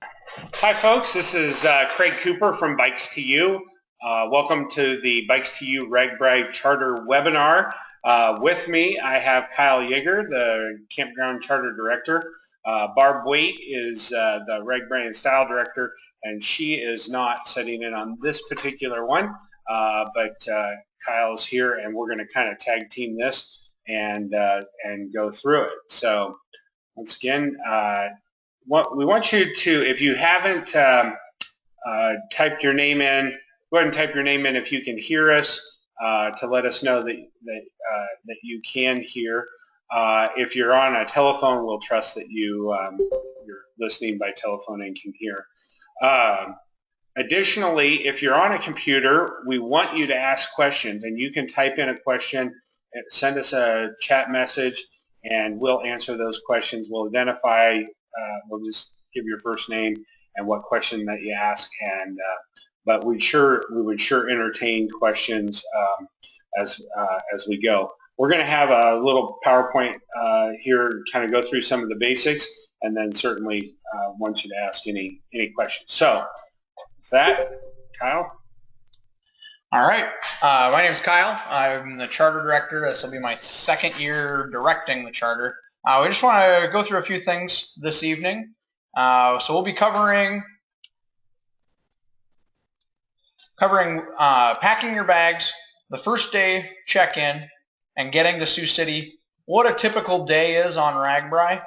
Hi folks, this is Craig Cooper from Bikes to You. Welcome to the Bikes to You RAGBRAI Charter webinar. With me I have Kyle Yeager, the Campground Charter Director. Barb Waite is the RAGBRAI and Style Director, and she is not sitting in on this particular one, but Kyle's here and we're going to kind of tag team this and go through it. So once again, what we want you to, if you haven't typed your name in, go ahead and type your name in if you can hear us, to let us know that you can hear. If you're on a telephone, we'll trust that you're listening by telephone and can hear. Additionally, if you're on a computer, we want you to ask questions, and you can type in a question, send us a chat message, and we'll answer those questions. We'll identify, we'll just give your first name and what question that you ask, and but we would sure entertain questions as we go. We're going to have a little PowerPoint here, kind of go through some of the basics, and then certainly want you to ask any questions. So with that, Kyle. All right. My name is Kyle. I'm the Charter Director. This will be my second year directing the Charter. We just want to go through a few things this evening. So we'll be covering packing your bags, the first day check-in, and getting to Sioux City, what a typical day is on RAGBRAI,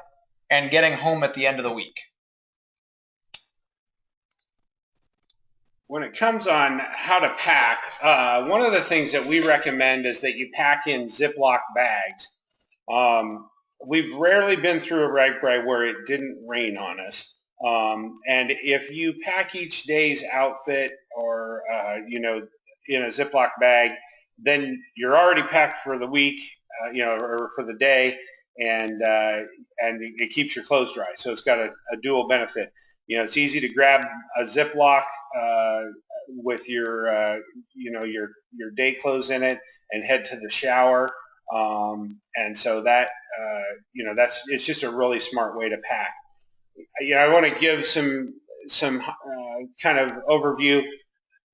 and getting home at the end of the week. When it comes on how to pack, one of the things that we recommend is that you pack in Ziploc bags. We've rarely been through a RAGBRAI where it didn't rain on us. And if you pack each day's outfit or, in a Ziploc bag, then you're already packed for the week, or for the day, and it keeps your clothes dry. So it's got a dual benefit. It's easy to grab a Ziploc with your day clothes in it and head to the shower. And so that, it's just a really smart way to pack. I want to give some kind of overview.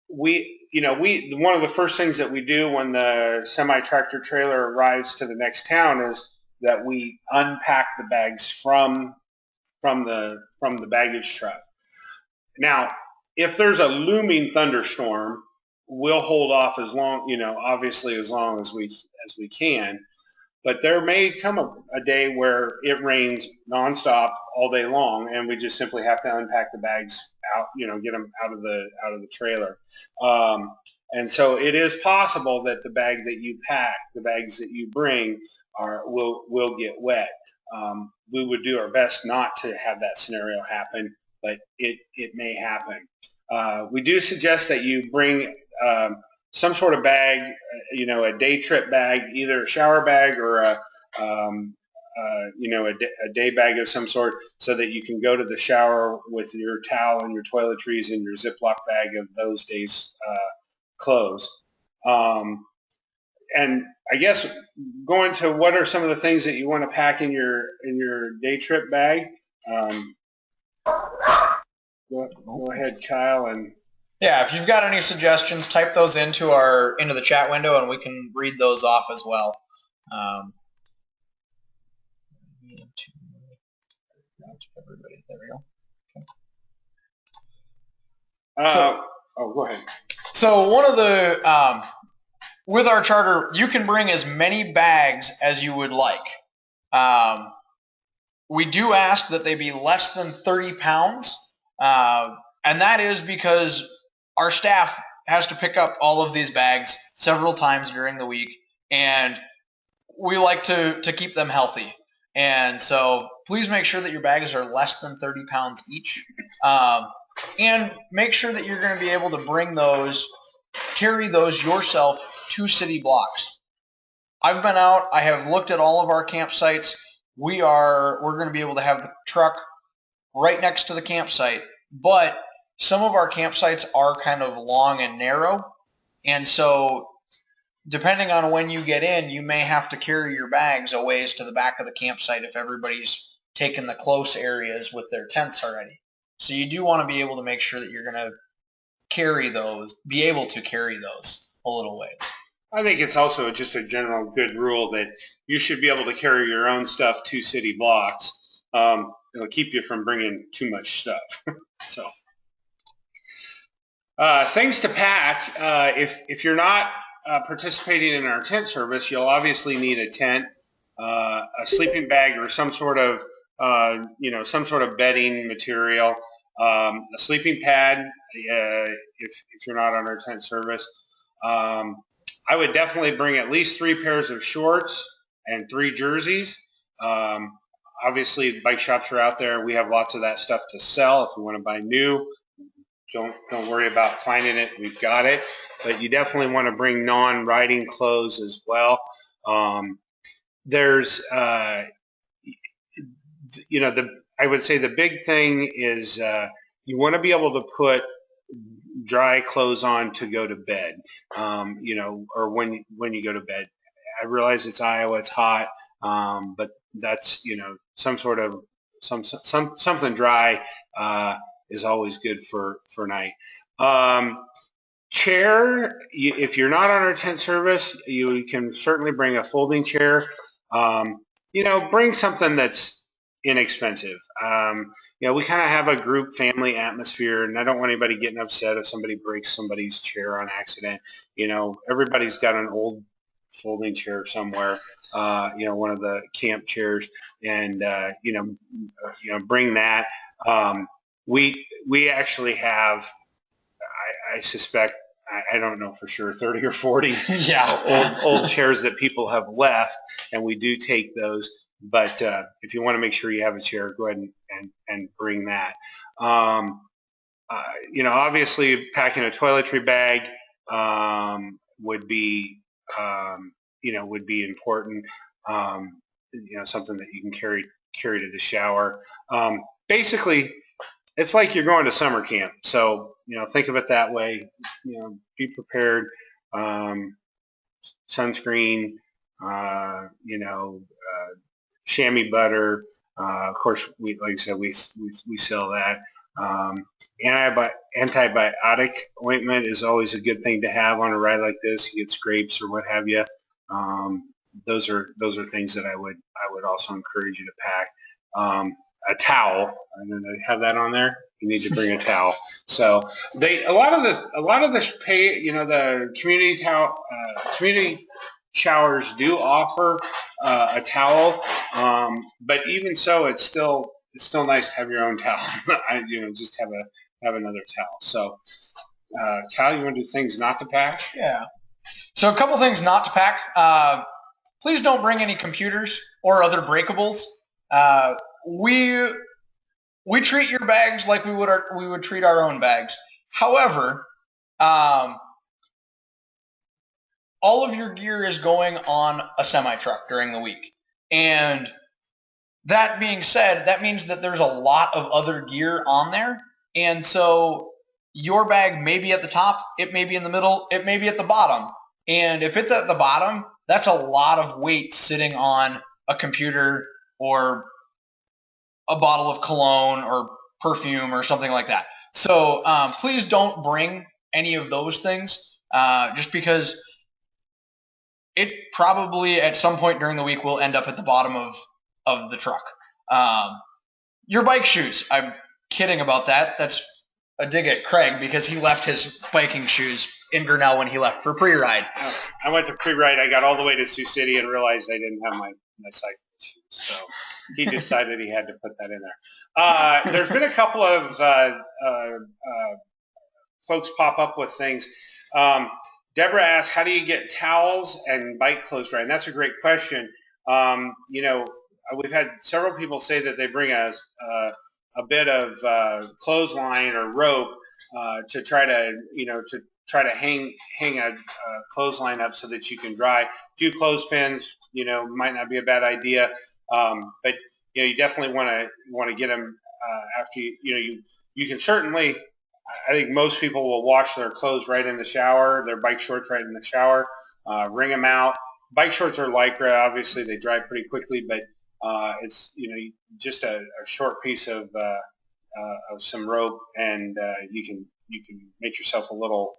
One of the first things that we do when the semi-tractor trailer arrives to the next town is that we unpack the bags from the baggage truck. Now, if there's a looming thunderstorm, we'll hold off as long, obviously as long as we can. But there may come a day where it rains nonstop all day long, and we just simply have to unpack the bags out, get them out of the trailer. And so it is possible that the bag that you pack, the bags that you bring, will get wet. We would do our best not to have that scenario happen, but it may happen. We do suggest that you bring some sort of bag, a day trip bag, either a shower bag or a day bag of some sort, so that you can go to the shower with your towel and your toiletries and your Ziploc bag of those days' clothes. And I guess going to what are some of the things that you want to pack in your day trip bag. Go ahead, Kyle, and yeah, if you've got any suggestions, type those into the chat window, and we can read those off as well. Everybody, there we go. Okay. Go ahead. So one of the with our charter, you can bring as many bags as you would like. We do ask that they be less than 30 pounds, and that is because our staff has to pick up all of these bags several times during the week, and we like to keep them healthy. And so please make sure that your bags are less than 30 pounds each, and make sure that you're going to be able to carry those yourself to city blocks. I've been out, I have looked at all of our campsites. We're going to be able to have the truck right next to the campsite, but some of our campsites are kind of long and narrow, and so depending on when you get in, you may have to carry your bags a ways to the back of the campsite if everybody's taken the close areas with their tents already. So you do want to be able to make sure that you're going to be able to carry those a little ways. I think it's also just a general good rule that you should be able to carry your own stuff to city blocks. It'll keep you from bringing too much stuff. So, things to pack. If you're not participating in our tent service, you'll obviously need a tent, a sleeping bag, or some sort of some sort of bedding material, a sleeping pad. If you're not on our tent service. I would definitely bring at least 3 pairs of shorts and 3 jerseys. Obviously, bike shops are out there. We have lots of that stuff to sell. If you want to buy new, don't worry about finding it. We've got it. But you definitely want to bring non-riding clothes as well. There's, I would say the big thing is you want to be able to put dry clothes on to go to bed, or when you go to bed. I realize it's Iowa, it's hot, but that's, some sort of something dry is always good for night. Chair, if you're not on our tent service, you can certainly bring a folding chair. Bring something that's inexpensive. We kind of have a group family atmosphere, and I don't want anybody getting upset if somebody breaks somebody's chair on accident. Everybody's got an old folding chair somewhere, one of the camp chairs, and bring that. We actually have, I suspect, I don't know for sure, 30 or 40 old chairs that people have left, and we do take those. But if you want to make sure you have a chair, go ahead and bring that. Obviously packing a toiletry bag would be important. Something that you can carry to the shower. Basically, it's like you're going to summer camp. So, think of it that way. Be prepared. Sunscreen, chamois butter. Of course, like I said, we sell that. Antibiotic ointment is always a good thing to have on a ride like this. You get scrapes or what have you. Those are things that I would also encourage you to pack. A towel. And then they have that on there. You need to bring a towel. So a lot of the community showers do offer a towel, but even so, it's still nice to have your own towel. Just have another towel. So, Cal, you want to do things not to pack? Yeah. So a couple things not to pack. Please don't bring any computers or other breakables. We treat your bags like we would treat our own bags. However, all of your gear is going on a semi-truck during the week. And that being said, that means that there's a lot of other gear on there. And so your bag may be at the top, it may be in the middle, it may be at the bottom. And if it's at the bottom, that's a lot of weight sitting on a computer or a bottle of cologne or perfume or something like that. So please don't bring any of those things, just because it probably at some point during the week will end up at the bottom of the truck. Your bike shoes, I'm kidding about that. That's a dig at Craig because he left his biking shoes in Grinnell when he left for pre-ride. I went to pre-ride. I got all the way to Sioux City and realized I didn't have my cycling shoes. So he decided he had to put that in there. There's been a couple of folks pop up with things. Deborah asked, how do you get towels and bike clothes dry? And that's a great question. We've had several people say that they bring a bit of clothesline or rope to try to hang a clothesline up so that you can dry. A few clothespins, might not be a bad idea, but you definitely want to get them after you can certainly. I think most people will wash their clothes right in the shower, their bike shorts right in the shower, wring them out. Bike shorts are Lycra, obviously they dry pretty quickly, but it's just a short piece of some rope, and you can make yourself a little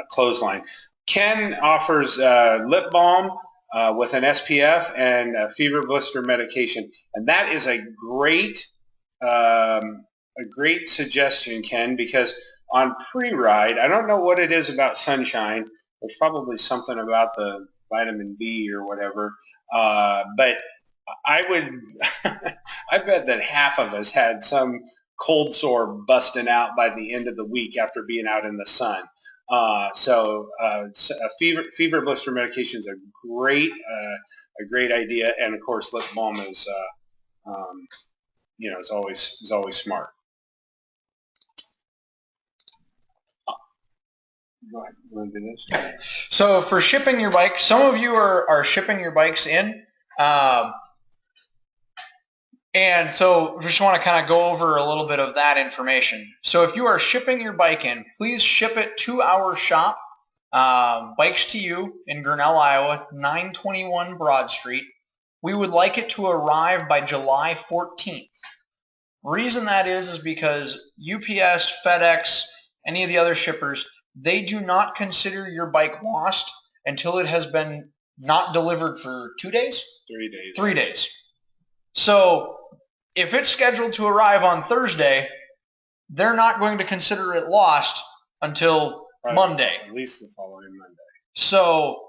clothesline. Ken offers lip balm with an SPF and a fever blister medication, and that is a great suggestion, Ken, because on pre-ride, I don't know what it is about sunshine. There's probably something about the vitamin B or whatever, but I would, I bet that half of us had some cold sore busting out by the end of the week after being out in the sun. A fever blister medication is a great idea, and of course, lip balm is is always smart. Go ahead. You want to do this? Okay. So for shipping your bike, some of you are shipping your bikes in. And so we just want to kind of go over a little bit of that information. So if you are shipping your bike in, please ship it to our shop, Bikes to You in Grinnell, Iowa, 921 Broad Street. We would like it to arrive by July 14th. Reason that is because UPS, FedEx, any of the other shippers, they do not consider your bike lost until it has been not delivered for 2 days? 3 days. 3 days. So if it's scheduled to arrive on Thursday, they're not going to consider it lost until Monday. At least the following Monday. So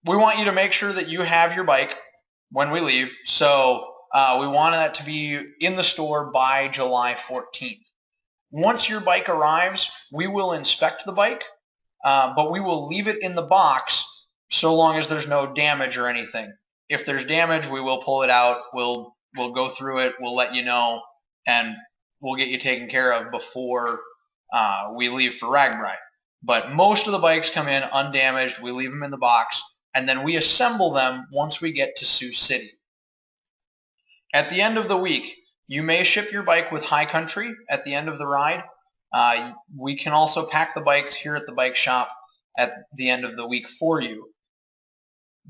we want you to make sure that you have your bike when we leave. So we want that to be in the store by July 14th. Once your bike arrives, we will inspect the bike, but we will leave it in the box so long as there's no damage or anything. If there's damage, we will pull it out. We'll go through it. We'll let you know, and we'll get you taken care of before we leave for RAGBRAI. But most of the bikes come in undamaged. We leave them in the box, and then we assemble them once we get to Sioux City. At the end of the week, you may ship your bike with High Country at the end of the ride. We can also pack the bikes here at the bike shop at the end of the week for you.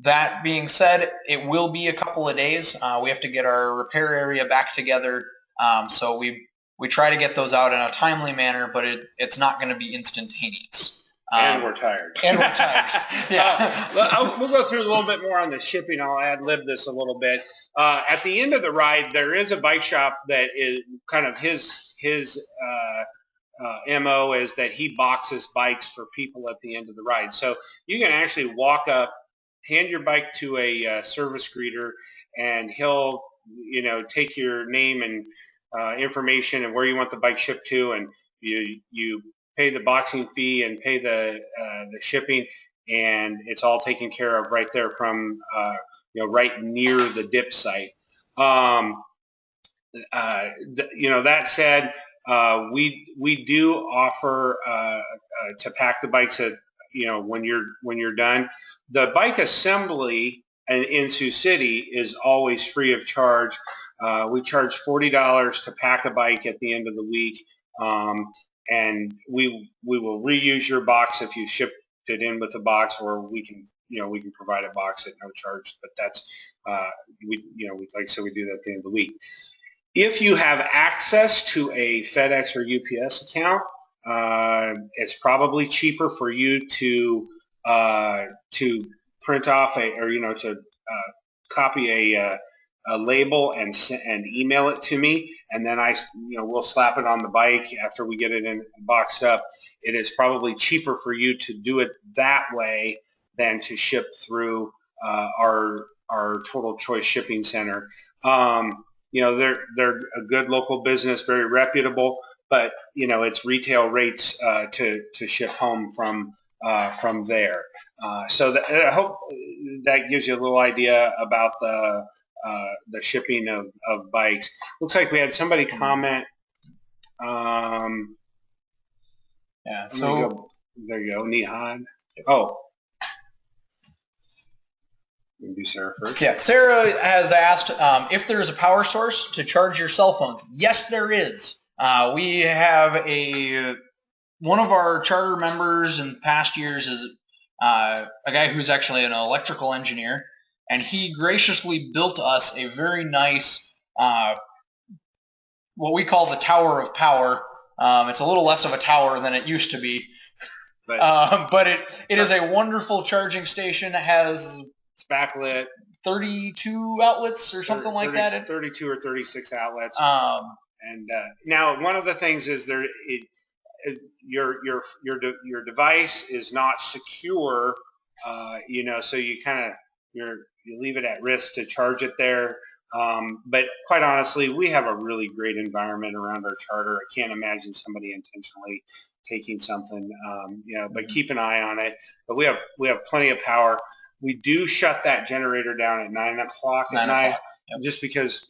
That being said, it will be a couple of days. We have to get our repair area back together, so we try to get those out in a timely manner, but it's not going to be instantaneous. And we're tired. And we're tired. Yeah. We'll go through a little bit more on the shipping. I'll ad-lib this a little bit. At the end of the ride, there is a bike shop that is kind of his MO is that he boxes bikes for people at the end of the ride. So you can actually walk up, hand your bike to a service greeter, and he'll take your name and information and where you want the bike shipped to, and you pay the boxing fee and pay the shipping, and it's all taken care of right there from right near the dip site. That said, we do offer to pack the bikes at when you're done. The bike assembly in Sioux City is always free of charge. We charge $40 to pack a bike at the end of the week, and we will reuse your box if you ship it in with a box, or we can provide a box at no charge. But that's like I said, we do that at the end of the week. If you have access to a FedEx or UPS account, it's probably cheaper for you to print off to copy a label and email it to me, and then we'll slap it on the bike after we get it in boxed up. It is probably cheaper for you to do it that way than to ship through our Total Choice Shipping Center. They're a good local business, very reputable, but it's retail rates to ship home from there. So I hope that gives you a little idea about the shipping of bikes. Looks like we had somebody comment. Yeah. So there you go, Nihan. Oh. Maybe Sarah first. Yeah, Sarah has asked if there's a power source to charge your cell phones. Yes, there is. We have one of our charter members in past years is a guy who's actually an electrical engineer, and he graciously built us a very nice what we call the Tower of Power. It's a little less of a tower than it used to be, but it is a wonderful charging station. It has it's backlit, 32 outlets or something like that. 32 or 36 outlets. And now one of the things is your device is not secure, so you kind of you leave it at risk to charge it there. But quite honestly, we have a really great environment around our charter. I can't imagine somebody intentionally taking something, but keep an eye on it. But we have plenty of power. We do shut that generator down at 9 o'clock at night, just because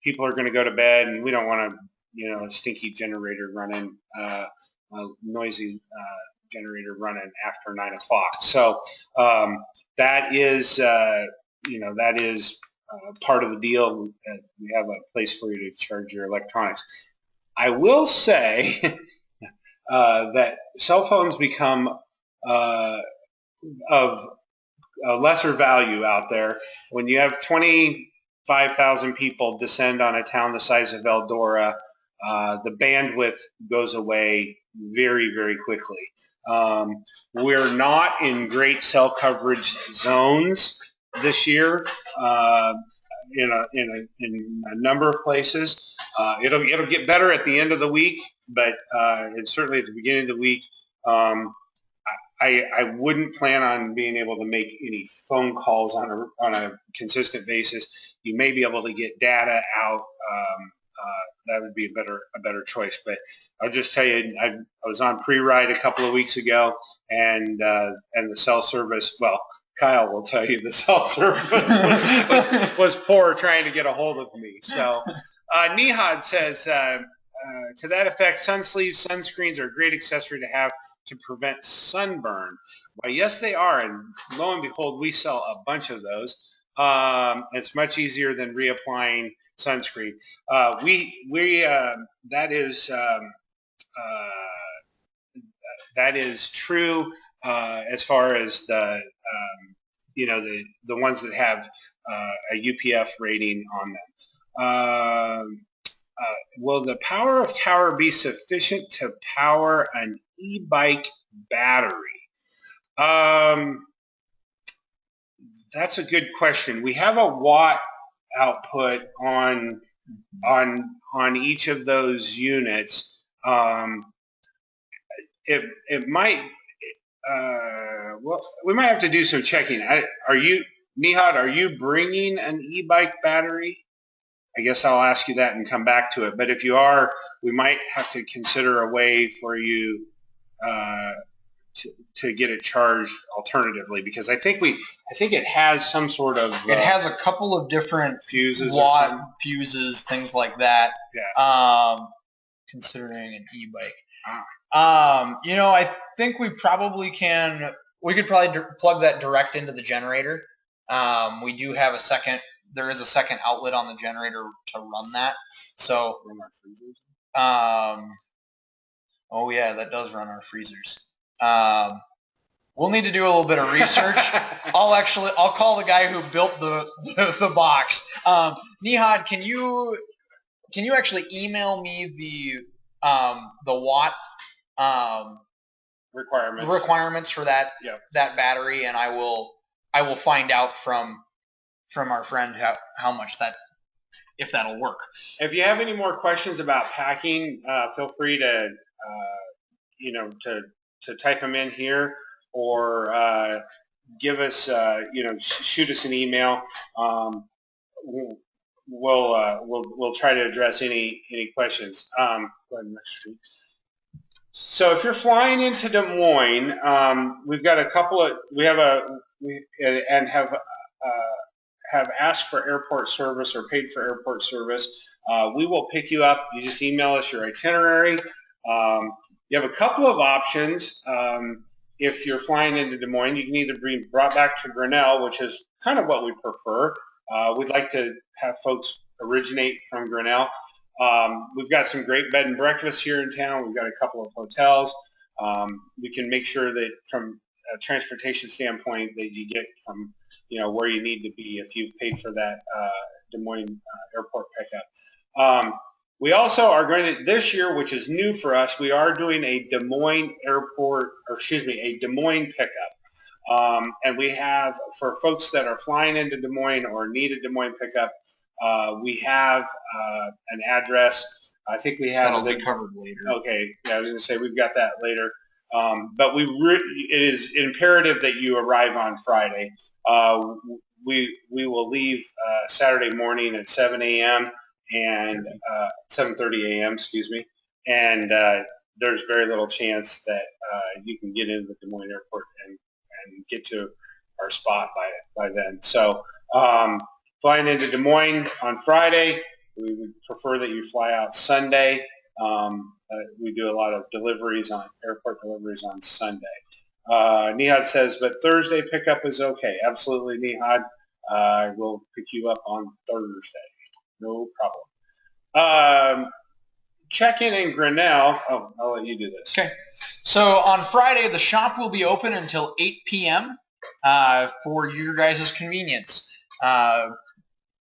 people are going to go to bed, and we don't want a stinky generator running, a noisy generator running after 9 o'clock. So that is part of the deal. We have a place for you to charge your electronics. I will say that cell phones become of a lesser value out there when you have 25,000 people descend on a town the size of Eldora. The bandwidth goes away very, very quickly. We're not in great cell coverage zones this year in a number of places. It'll get better at the end of the week, but and certainly at the beginning of the week, I wouldn't plan on being able to make any phone calls on a consistent basis. You may be able to get data out. That would be a better choice. But I'll just tell you, I was on pre-ride a couple of weeks ago, and the cell service, well, Kyle will tell you the cell service was poor trying to get a hold of me. So Nihad says, to that effect, sun sleeves, sunscreens are a great accessory to have to prevent sunburn. Why, yes, they are, and lo and behold, we sell a bunch of those. It's much easier than reapplying sunscreen. That is true as far as the ones that have a UPF rating on them. Will the power of tower be sufficient to power an e-bike battery? That's a good question. We have a watt output on each of those units. It might. Well, we might have to do some checking. Nihad, are you bringing an e-bike battery? I guess I'll ask you that and come back to it. But if you are, we might have to consider a way for you to get it charged alternatively, because I think it has some sort of it has a couple of different fuses, things like that. Yeah. Considering an e-bike. I think we probably can. We could probably plug that direct into the generator. We do have there is a second outlet on the generator to run that. So, run our freezers. Oh yeah, that does run our freezers. We'll need to do a little bit of research. I'll call the guy who built the box. Nihad, can you actually email me the watt requirements for that battery, and I will find out from our friend how much if that'll work. If you have any more questions about packing, feel free to type them in here, or give us shoot us an email. We'll try to address any questions. Go ahead, next street. So if you're flying into Des Moines, we've got have asked for airport service or paid for airport service. We will pick you up. You just email us your itinerary. You have a couple of options. If you're flying into Des Moines, you can either be brought back to Grinnell, which is kind of what we prefer. We'd like to have folks originate from Grinnell. We've got some great bed and breakfasts here in town. We've got a couple of hotels. We can make sure that from a transportation standpoint that you get from where you need to be if you've paid for that Des Moines airport pickup. We also are going to, this year, which is new for us, we are doing a Des Moines airport, or excuse me, a Des Moines pickup. And we have, for folks that are flying into Des Moines or need a Des Moines pickup, we have an address. I think we have. That'll be covered later. Okay, yeah, I was going to say we've got that later. But it is imperative that you arrive on Friday. We will leave Saturday morning at 7 a.m. and 7:30 a.m. Excuse me, and there's very little chance that you can get into the Des Moines airport and get to our spot by then. So flying into Des Moines on Friday, we would prefer that you fly out Sunday. We do a lot of airport deliveries on Sunday. Nihad says, but Thursday pickup is okay. Absolutely, Nihad. We'll pick you up on Thursday. No problem. Check-in in Grinnell. Oh, I'll let you do this. Okay. So on Friday, the shop will be open until 8 p.m. For your guys' convenience.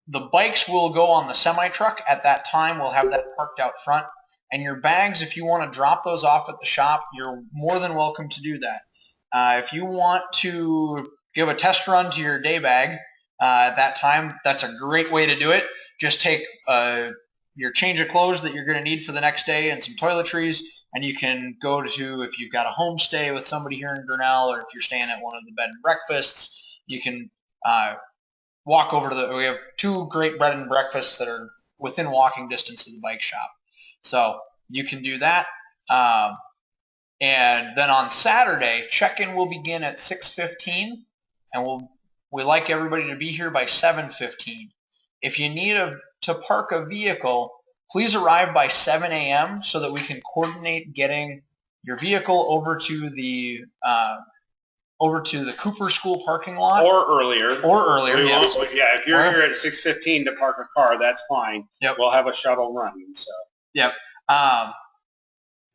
The bikes will go on the semi-truck. At that time, we'll have that parked out front. And your bags, if you want to drop those off at the shop, you're more than welcome to do that. If you want to give a test run to your day bag at that time, that's a great way to do it. Just take your change of clothes that you're going to need for the next day and some toiletries, and you can go to, if you've got a homestay with somebody here in Grinnell, or if you're staying at one of the bed and breakfasts, you can walk over to we have 2 great bed and breakfasts that are within walking distance of the bike shop. So you can do that. And then on Saturday, check-in will begin at 6:15, and we like everybody to be here by 7:15. If you need to park a vehicle, please arrive by 7 a.m. so that we can coordinate getting your vehicle over to the Cooper School parking lot. Or earlier. Yes. Yeah, if you're here at 6:15 to park a car, that's fine. Yep. We'll have a shuttle running. So. Yep.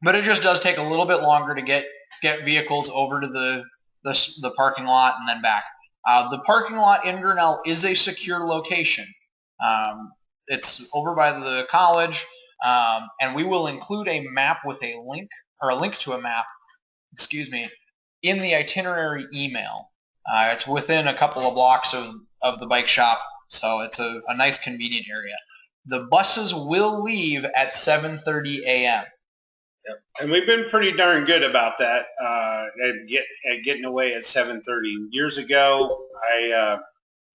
But it just does take a little bit longer to get vehicles over to the parking lot and then back. The parking lot in Grinnell is a secure location. It's over by the college, and we will include a map with a link to a map, in the itinerary email. It's within a couple of blocks of the bike shop, so it's a nice convenient area. The buses will leave at 7:30 a.m. Yep. And we've been pretty darn good about that, at getting away at 7:30. Years ago, I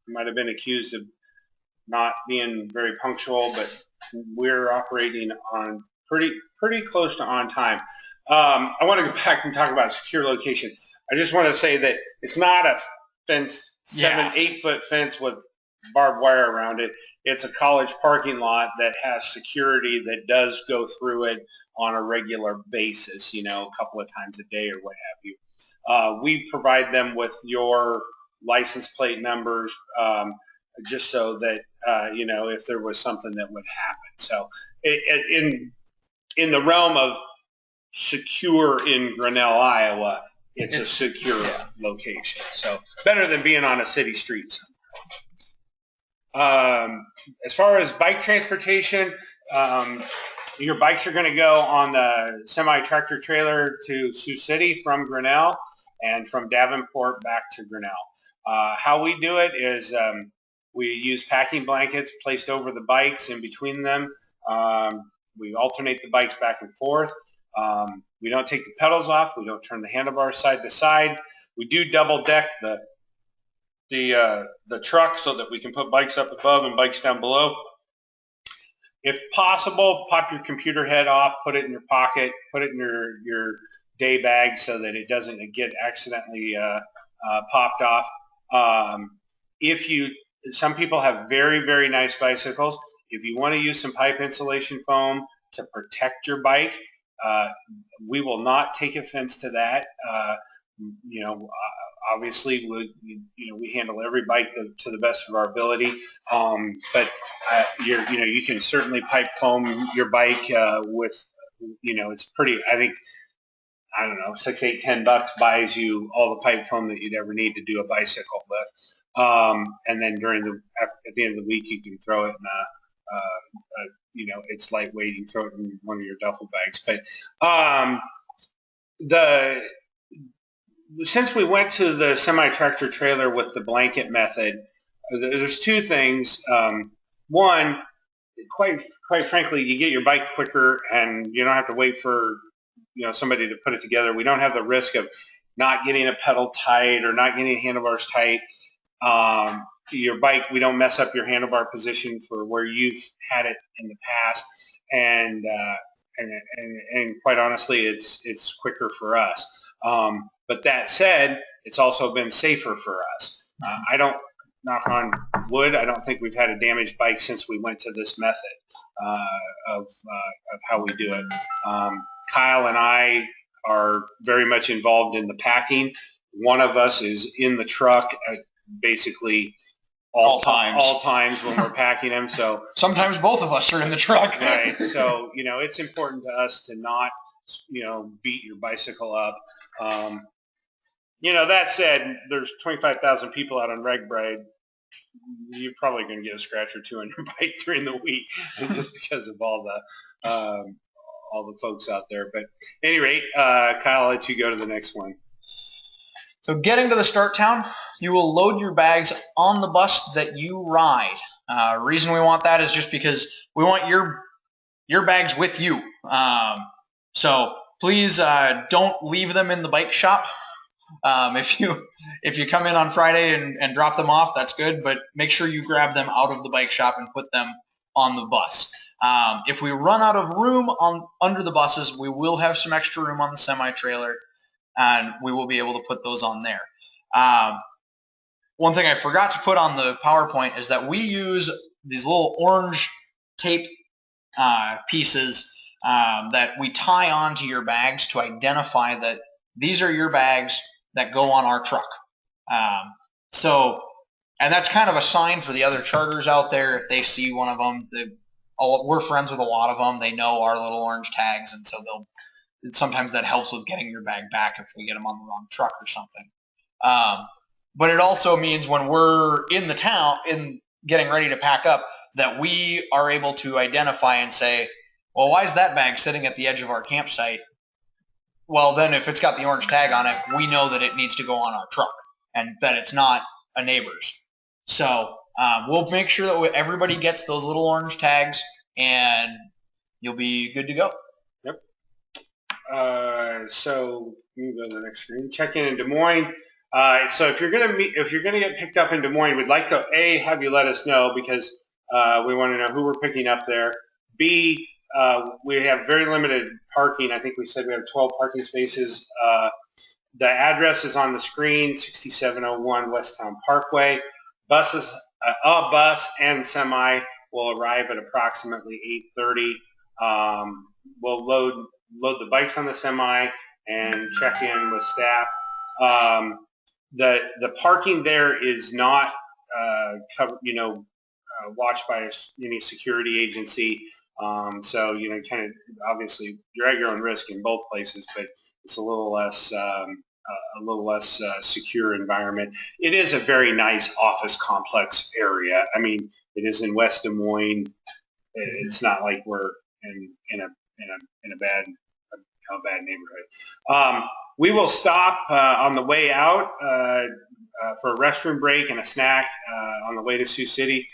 might have been accused of not being very punctual, but we're operating on pretty close to on time. I want to go back and talk about secure location. I just want to say that it's not a fence, 7-8 foot fence with barbed wire around it. It's a college parking lot that has security that does go through it on a regular basis, a couple of times a day or what have you. We provide them with your license plate numbers, just so that, if there was something that would happen. So in the realm of secure in Grinnell, Iowa, it's a secure location. So better than being on a city street. As far as bike transportation, your bikes are going to go on the semi-tractor trailer to Sioux City from Grinnell, and from Davenport back to Grinnell. How we do it is we use packing blankets placed over the bikes in between them. We alternate the bikes back and forth. We don't take the pedals off. We don't turn the handlebars side to side. We do double deck the truck so that we can put bikes up above and bikes down below. If possible, pop your computer head off, put it in your pocket, put it in your day bag so that it doesn't get accidentally popped off. Some people have very, very nice bicycles. If you want to use some pipe insulation foam to protect your bike, we will not take offense to that. Obviously, we handle every bike to the best of our ability. But you can certainly pipe foam your bike with, it's pretty. I think, I don't know, $6, $8, $10 buys you all the pipe foam that you'd ever need to do a bicycle with. And then at the end of the week, you can throw it in a it's lightweight. You throw it in one of your duffel bags. But since we went to the semi-tractor trailer with the blanket method, there's two things. One, quite frankly, you get your bike quicker, and you don't have to wait for somebody to put it together. We don't have the risk of not getting a pedal tight or not getting handlebars tight. Your bike, we don't mess up your handlebar position for where you've had it in the past, and quite honestly, it's quicker for us. But that said, it's also been safer for us. I don't, knock on wood, I don't think we've had a damaged bike since we went to this method of how we do it. Kyle and I are very much involved in the packing. One of us is in the truck at basically all times when we're packing them. So sometimes both of us are in the truck. Right. So it's important to us to not beat your bicycle up. That said, there's 25,000 people out on RAGBRAI. You're probably going to get a scratch or two on your bike during the week, just because of all the folks out there. But at any rate, Kyle, I'll let you go to the next one. So getting to the start town, you will load your bags on the bus that you ride. Reason we want that is just because we want your bags with you. So please don't leave them in the bike shop. If you come in on Friday and drop them off, that's good, but make sure you grab them out of the bike shop and put them on the bus. If we run out of room under the buses, we will have some extra room on the semi-trailer, and we will be able to put those on there. One thing I forgot to put on the PowerPoint is that we use these little orange tape pieces that we tie onto your bags to identify that these are your bags that go on our truck. And that's kind of a sign for the other charters out there. If they see one of them, we're friends with a lot of them. They know our little orange tags, and so sometimes that helps with getting your bag back if we get them on the wrong truck or something. But it also means when we're in the town, getting ready to pack up, that we are able to identify and say, well, why is that bag sitting at the edge of our campsite? Well, then if it's got the orange tag on it, we know that it needs to go on our truck and that it's not a neighbor's. So we'll make sure that everybody gets those little orange tags, and you'll be good to go. Yep. So let me go to the next screen. Check in Des Moines. So if you're gonna get picked up in Des Moines, we'd like to have you let us know, because we want to know who we're picking up there. B, we have very limited parking. I think we said we have 12 parking spaces. The address is on the screen, 6701 Westtown Parkway. Buses, a bus and semi will arrive at approximately 8:30. We'll load the bikes on the semi and check in with staff. The parking there is not watched by any security agency. So kind of obviously you're at your own risk in both places, but it's a little less secure environment. It is a very nice office complex area. I mean, it is in West Des Moines. It's not like we're in a bad neighborhood. We will stop on the way out for a restroom break and a snack on the way to Sioux City.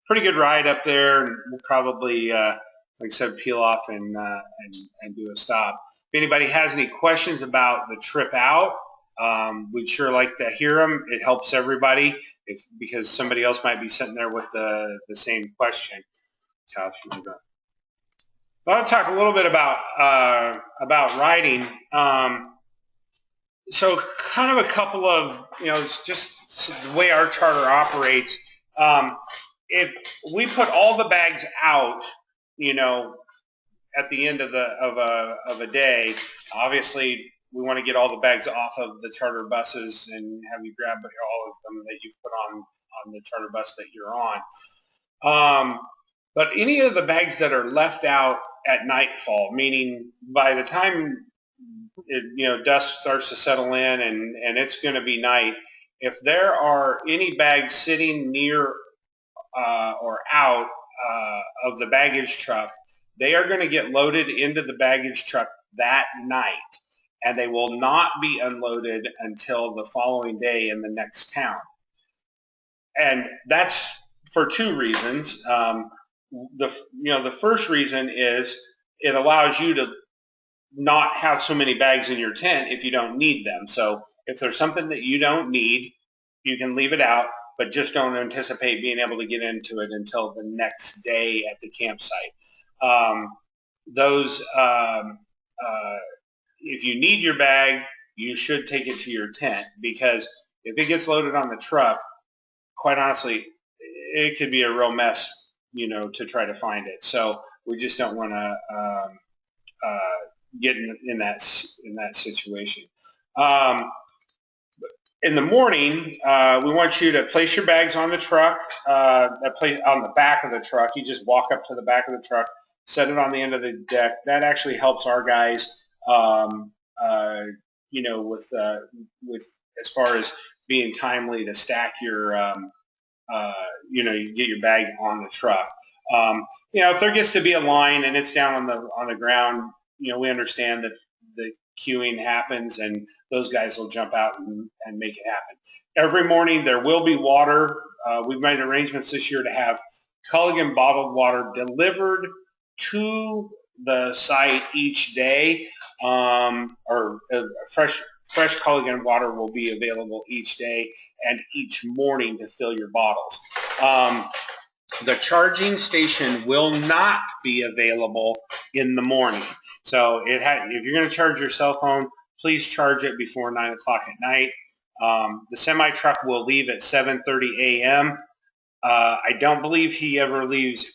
Pretty good ride up there, and we'll probably, like I said, peel off and do a stop. If anybody has any questions about the trip out, we'd sure like to hear them. It helps everybody because somebody else might be sitting there with the same question. I'll talk a little bit about riding. So kind of a couple of, just the way our charter operates. If we put all the bags out, at the end of a day, obviously we want to get all the bags off of the charter buses and have you grab all of them that you've put on the charter bus that you're on. But any of the bags that are left out at nightfall, meaning by the time dusk starts to settle in and it's going to be night, if there are any bags sitting near or out the baggage truck, they are going to get loaded into the baggage truck that night, and they will not be unloaded until the following day in the next town. And that's for two reasons. The first reason is it allows you to not have so many bags in your tent if you don't need them. So if there's something that you don't need, you can leave it out, but just don't anticipate being able to get into it until the next day at the campsite. If you need your bag, you should take it to your tent, because if it gets loaded on the truck, quite honestly, it could be a real mess, to try to find it. So we just don't want to get in that situation. In the morning, we want you to place your bags on the truck, on the back of the truck. You just walk up to the back of the truck, set it on the end of the deck. That actually helps our guys, with as far as being timely to stack your, you get your bag on the truck. If there gets to be a line and it's down on the ground, we understand that the queuing happens, and those guys will jump out and make it happen. Every morning there will be water. We've made arrangements this year to have Culligan bottled water delivered to the site each day, or fresh Culligan water will be available each day and each morning to fill your bottles. The charging station will not be available in the morning. So if you're going to charge your cell phone, please charge it before 9 o'clock at night. The semi-truck will leave at 7:30 a.m. I don't believe he ever leaves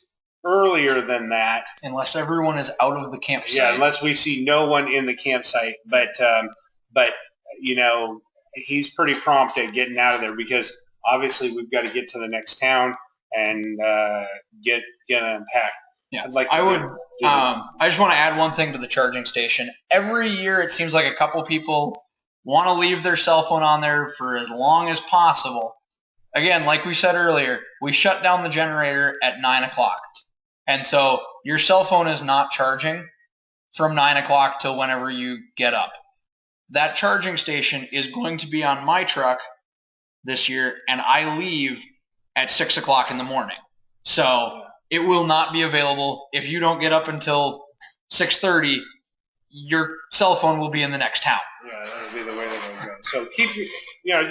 earlier than that. Unless everyone is out of the campsite. Yeah, unless we see no one in the campsite. But he's pretty prompt at getting out of there, because obviously we've got to get to the next town and get unpacked. Yeah, I just want to add one thing to the charging station. Every year it seems like a couple people want to leave their cell phone on there for as long as possible. Again, like we said earlier, we shut down the generator at 9 o'clock. And so your cell phone is not charging from 9 o'clock till whenever you get up. That charging station is going to be on my truck this year, and I leave at 6 o'clock in the morning. So it will not be available. If you don't get up until 6:30, your cell phone will be in the next town. Yeah, that'll be the way that it'll go. So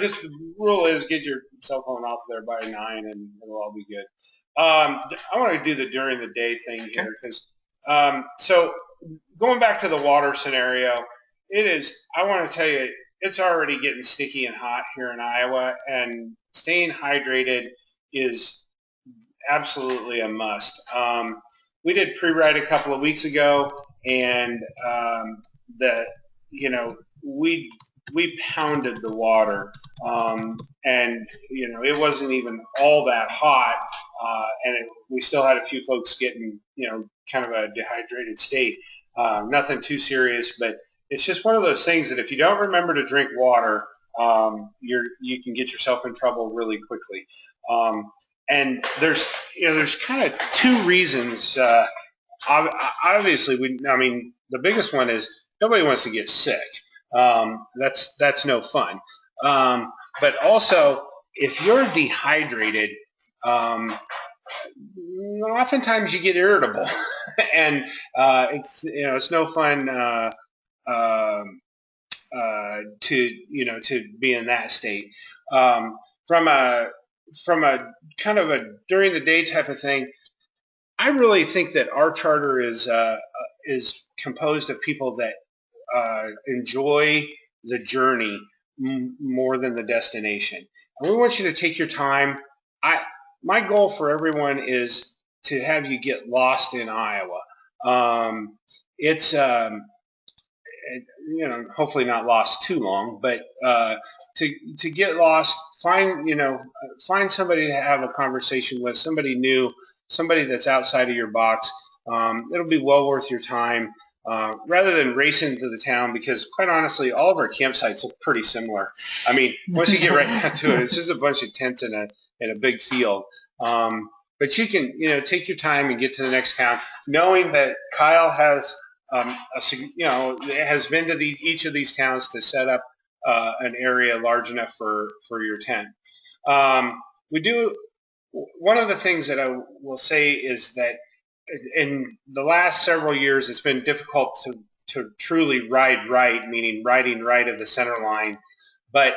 just the rule is get your cell phone off there by 9 and it'll all be good. I want to do the during the day thing here, because so going back to the water scenario, I want to tell you, it's already getting sticky and hot here in Iowa, and staying hydrated is absolutely a must. We did pre-ride a couple of weeks ago, and we pounded the water, and it wasn't even all that hot, and we still had a few folks getting kind of a dehydrated state. Nothing too serious, but it's just one of those things that if you don't remember to drink water, you can get yourself in trouble really quickly. And there's kind of two reasons. Obviously, the biggest one is nobody wants to get sick. That's no fun. But also, if you're dehydrated, oftentimes you get irritable, and it's no fun to be in that state. From a kind of a during the day type of thing, I really think that our charter is composed of people that enjoy the journey more than the destination. And we want you to take your time. My goal for everyone is to have you get lost in Iowa. It's hopefully not lost too long, but to get lost, find somebody to have a conversation with, somebody new, somebody that's outside of your box. It'll be well worth your time, rather than racing to the town, because quite honestly, all of our campsites look pretty similar. Once you get right down to it, it's just a bunch of tents in a big field. but you can, take your time and get to the next town, knowing that Kyle has, has been to each of these towns to set up an area large enough for your tent. We do. One of the things that I will say is that in the last several years, it's been difficult to truly ride right, meaning riding right of the center line, but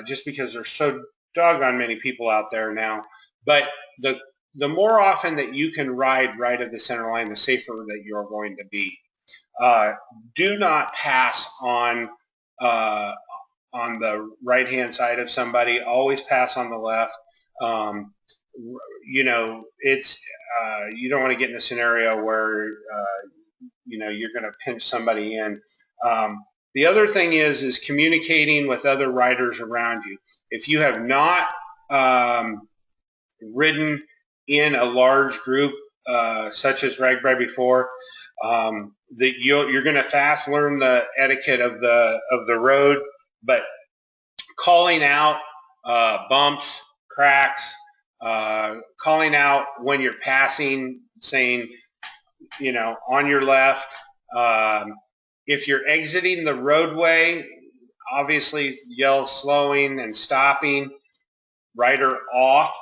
just because there's so doggone many people out there now. But the more often that you can ride right of the center line, the safer that you're going to be. Do not pass on the right-hand side of somebody. Always pass on the left. It's you don't want to get in a scenario where you're going to pinch somebody in. The other thing is communicating with other riders around you. If you have not ridden in a large group such as RAGBRAI before, that you're going to fast learn the etiquette of the road, but calling out bumps, cracks, calling out when you're passing, saying, on your left. If you're exiting the roadway, obviously yell slowing and stopping, rider off.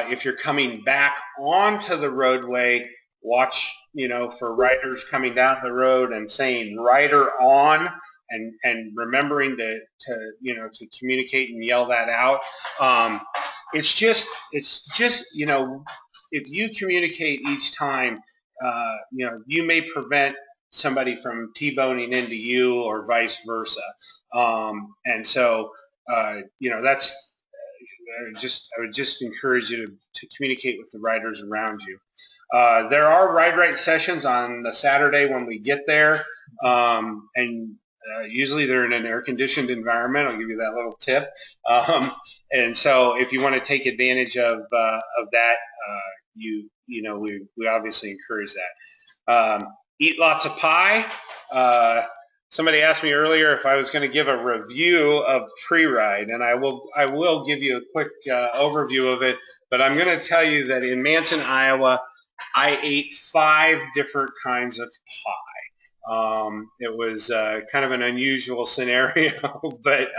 If you're coming back onto the roadway, watch, for riders coming down the road and saying rider on, and remembering to communicate and yell that out. It's just if you communicate each time, you may prevent somebody from T-boning into you or vice versa. And so, that's, I would just encourage you to communicate with the riders around you. There are ride right sessions on the Saturday when we get there, and usually they're in an air-conditioned environment. I'll give you that little tip. And so if you want to take advantage of that, we obviously encourage that. Eat lots of pie. Somebody asked me earlier if I was going to give a review of pre-ride, and I will give you a quick overview of it, but I'm going to tell you that in Manson, Iowa, I ate 5 different kinds of pie. It was kind of an unusual scenario, but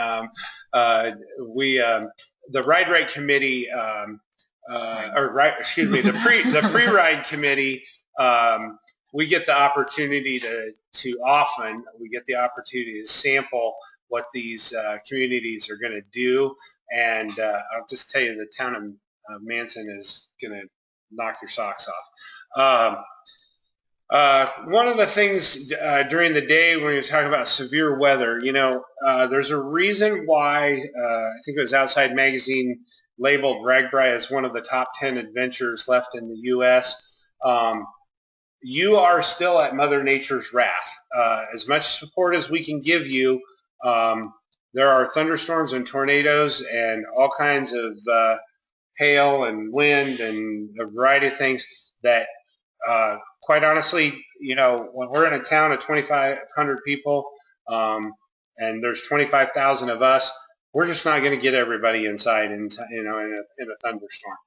the Ride Right Committee, the pre-ride committee, we get the opportunity we get the opportunity to sample what these communities are going to do, and I'll just tell you, the town of Manson is going to knock your socks off. One of the things during the day when we were talking about severe weather, there's a reason why I think it was Outside Magazine labeled RAGBRAI as one of the top 10 adventures left in the U.S. You are still at Mother Nature's wrath. As much support as we can give you, there are thunderstorms and tornadoes and all kinds of hail and wind and a variety of things that, quite honestly, when we're in a town of 2,500 people and there's 25,000 of us, we're just not going to get everybody inside in a thunderstorm.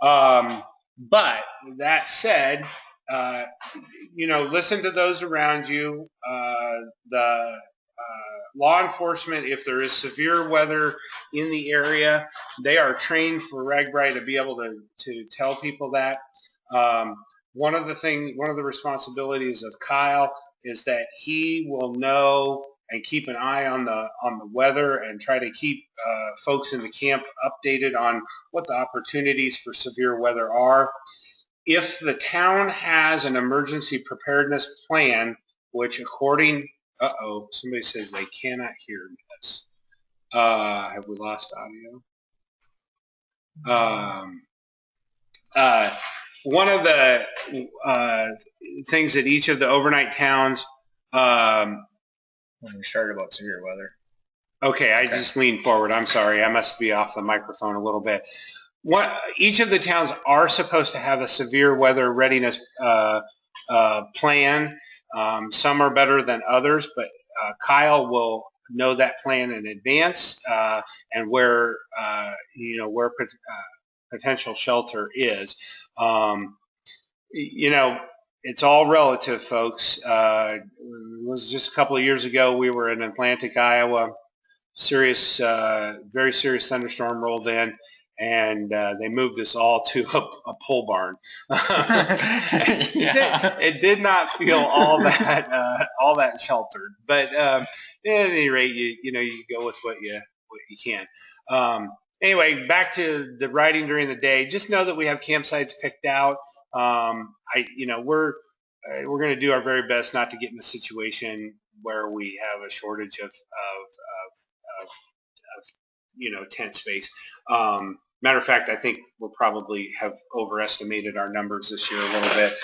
But that said, listen to those around you. The law enforcement, if there is severe weather in the area, they are trained for RAGBRAI to be able to tell people that. One of the responsibilities of Kyle is that he will know and keep an eye on the weather and try to keep folks in the camp updated on what the opportunities for severe weather are. If the town has an emergency preparedness plan, which according, somebody says they cannot hear us. Have we lost audio? One of the things that each of the overnight towns, when we started about severe weather. Okay, I just leaned forward. I'm sorry. I must be off the microphone a little bit. Each of the towns are supposed to have a severe weather readiness plan. Some are better than others, but Kyle will know that plan in advance and where potential shelter is. You know, it's all relative, folks. It was just a couple of years ago. We were in Atlantic, Iowa. Very serious thunderstorm rolled in, and they moved us all to a pole barn. It did not feel all that sheltered, but at any rate, you go with what you can. Anyway, back to the riding during the day. Just know that we have campsites picked out. We're going to do our very best not to get in a situation where we have a shortage of tent space. Matter of fact, I think we'll probably have overestimated our numbers this year a little bit.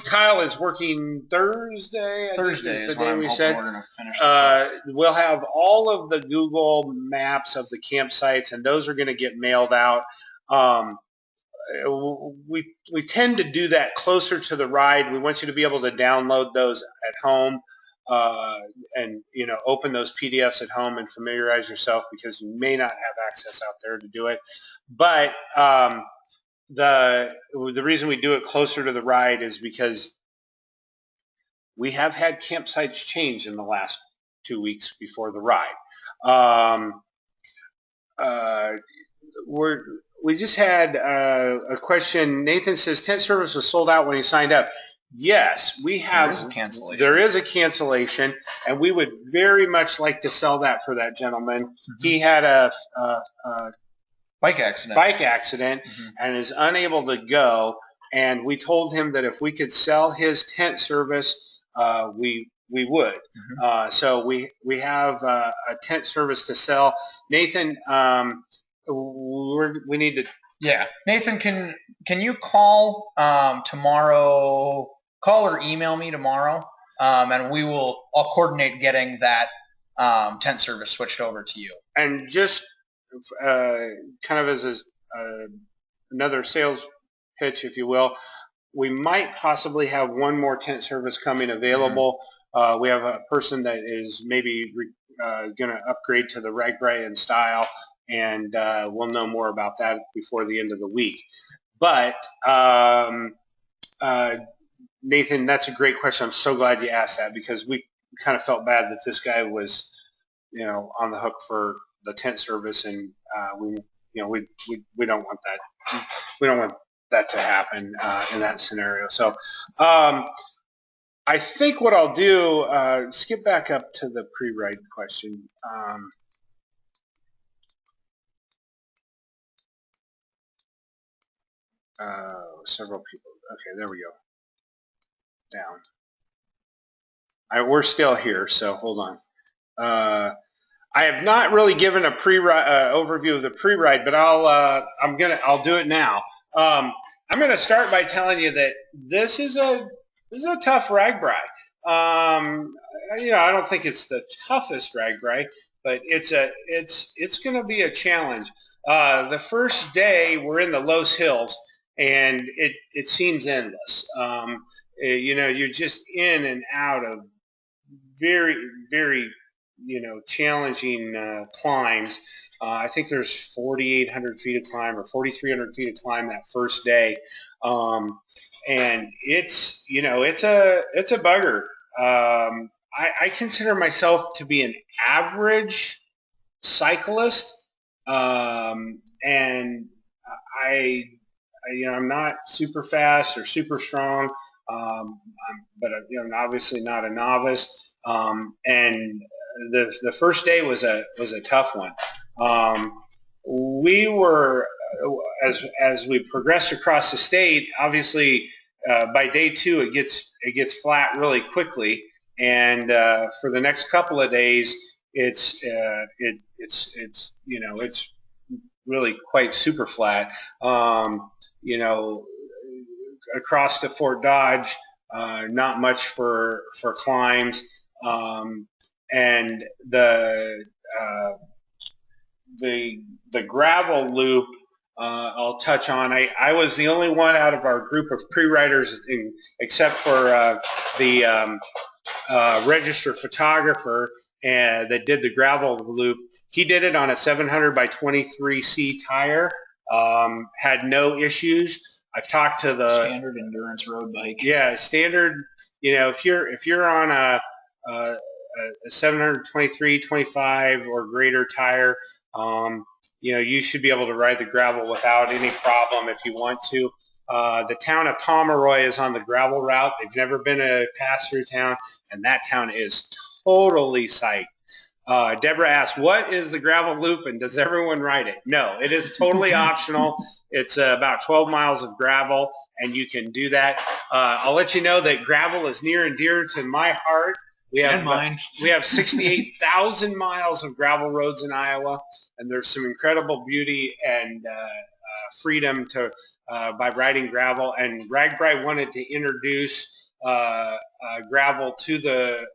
Kyle is working Thursday. Thursday is the day we said. We're going to finish this we'll have all of the Google maps of the campsites, and those are going to get mailed out. We tend to do that closer to the ride. We want you to be able to download those at home and open those PDFs at home and familiarize yourself, because you may not have access out there to do it. But the reason we do it closer to the ride is because we have had campsites change in the last 2 weeks before the ride. We just had a question. Nathan says tent service was sold out when he signed up. Yes, we have. There is a cancellation. There is a cancellation, and we would very much like to sell that for that gentleman. Mm-hmm. He had a bike accident and is unable to go. And we told him that if we could sell his tent service, we would. Mm-hmm. So we have a tent service to sell. Nathan, we need to. Yeah, Nathan, can you call tomorrow? Call or email me tomorrow, and I'll coordinate getting that tent service switched over to you. And just kind of as another sales pitch, if you will, we might possibly have one more tent service coming available. Mm-hmm. We have a person that is maybe going to upgrade to the RAGBRAI in style, and we'll know more about that before the end of the week. But Nathan, that's a great question. I'm so glad you asked that, because we kind of felt bad that this guy was, on the hook for the tent service, and we don't want that. We don't want that to happen in that scenario. So I think what I'll do, skip back up to the pre-ride question. Several people. Okay, there we go. Down. We're still here, so hold on. I have not really given a overview of the pre-ride, but I'll do it now. I'm gonna start by telling you that this is a tough RAGBRAI. I don't think it's the toughest RAGBRAI, but it's gonna be a challenge. The first day we're in the Los Hills, and it seems endless. You're just in and out of very, very, challenging climbs. I think there's 4,800 feet of climb or 4,300 feet of climb that first day, and it's a bugger. I consider myself to be an average cyclist, and I'm not super fast or super strong, but I'm obviously not a novice. And the first day was a tough one. We were, as we progressed across the state, obviously by day 2 it gets flat really quickly, and for the next couple of days it's really quite super flat. Across to Fort Dodge, not much for climbs, and the gravel loop I'll touch on. I was the only one out of our group of pre-riders, except for the registered photographer, and that did the gravel loop. He did it on a 700 by 23C tire. Had no issues. I've talked to the standard endurance road bike. Yeah, standard. If you're on a 723, 25 or greater tire, you should be able to ride the gravel without any problem if you want to. The town of Pomeroy is on the gravel route. They've never been a pass-through town, and that town is totally psyched. Deborah asked, what is the gravel loop and does everyone ride it? No, it is totally optional. It's about 12 miles of gravel, and you can do that. I'll let you know that gravel is near and dear to my heart. We have 68,000 miles of gravel roads in Iowa, and there's some incredible beauty and freedom by riding gravel. And RAGBRAI wanted to introduce gravel to the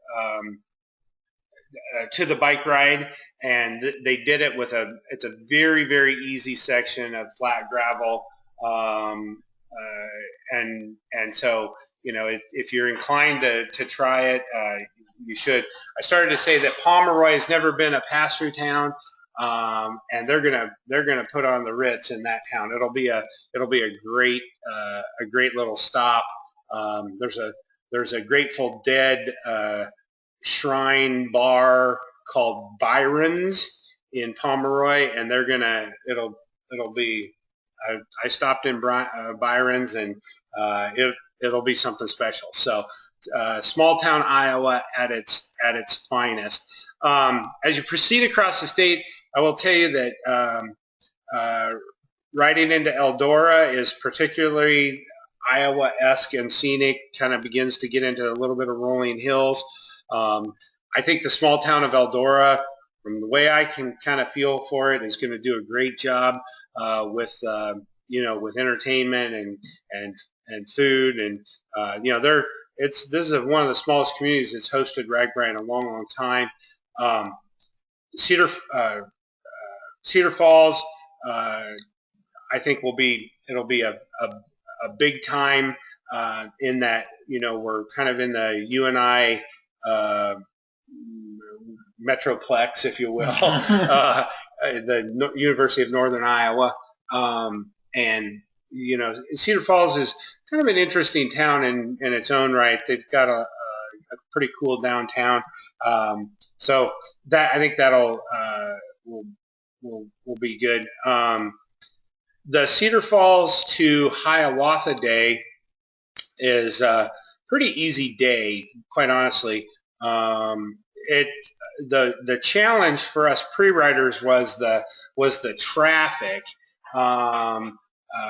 bike ride, and they did it with it's a very, very easy section of flat gravel, and so if you're inclined to try it, you should. I started to say that Pomeroy has never been a pass-through town, and they're gonna put on the Ritz in that town. It'll be a great little stop. There's a Grateful Dead shrine bar called Byron's in Pomeroy, and it'll be. I stopped in Byron's, and it'll be something special. So, small town Iowa at its finest. As you proceed across the state, I will tell you that riding into Eldora is particularly Iowa-esque and scenic. Kind of begins to get into a little bit of rolling hills. I think the small town of Eldora, from the way I can kind of feel for it, is going to do a great job with entertainment and food, and this is one of the smallest communities that's hosted RAGBRAI in a long, long time. Cedar Falls, I think it'll be a big time in that we're kind of in the UNI metroplex, if you will, the University of Northern Iowa, and Cedar Falls is kind of an interesting town in its own right. They've got a pretty cool downtown, so I think that'll will be good. The Cedar Falls to Hiawatha Day is a pretty easy day, quite honestly. The challenge for us pre-riders was the traffic,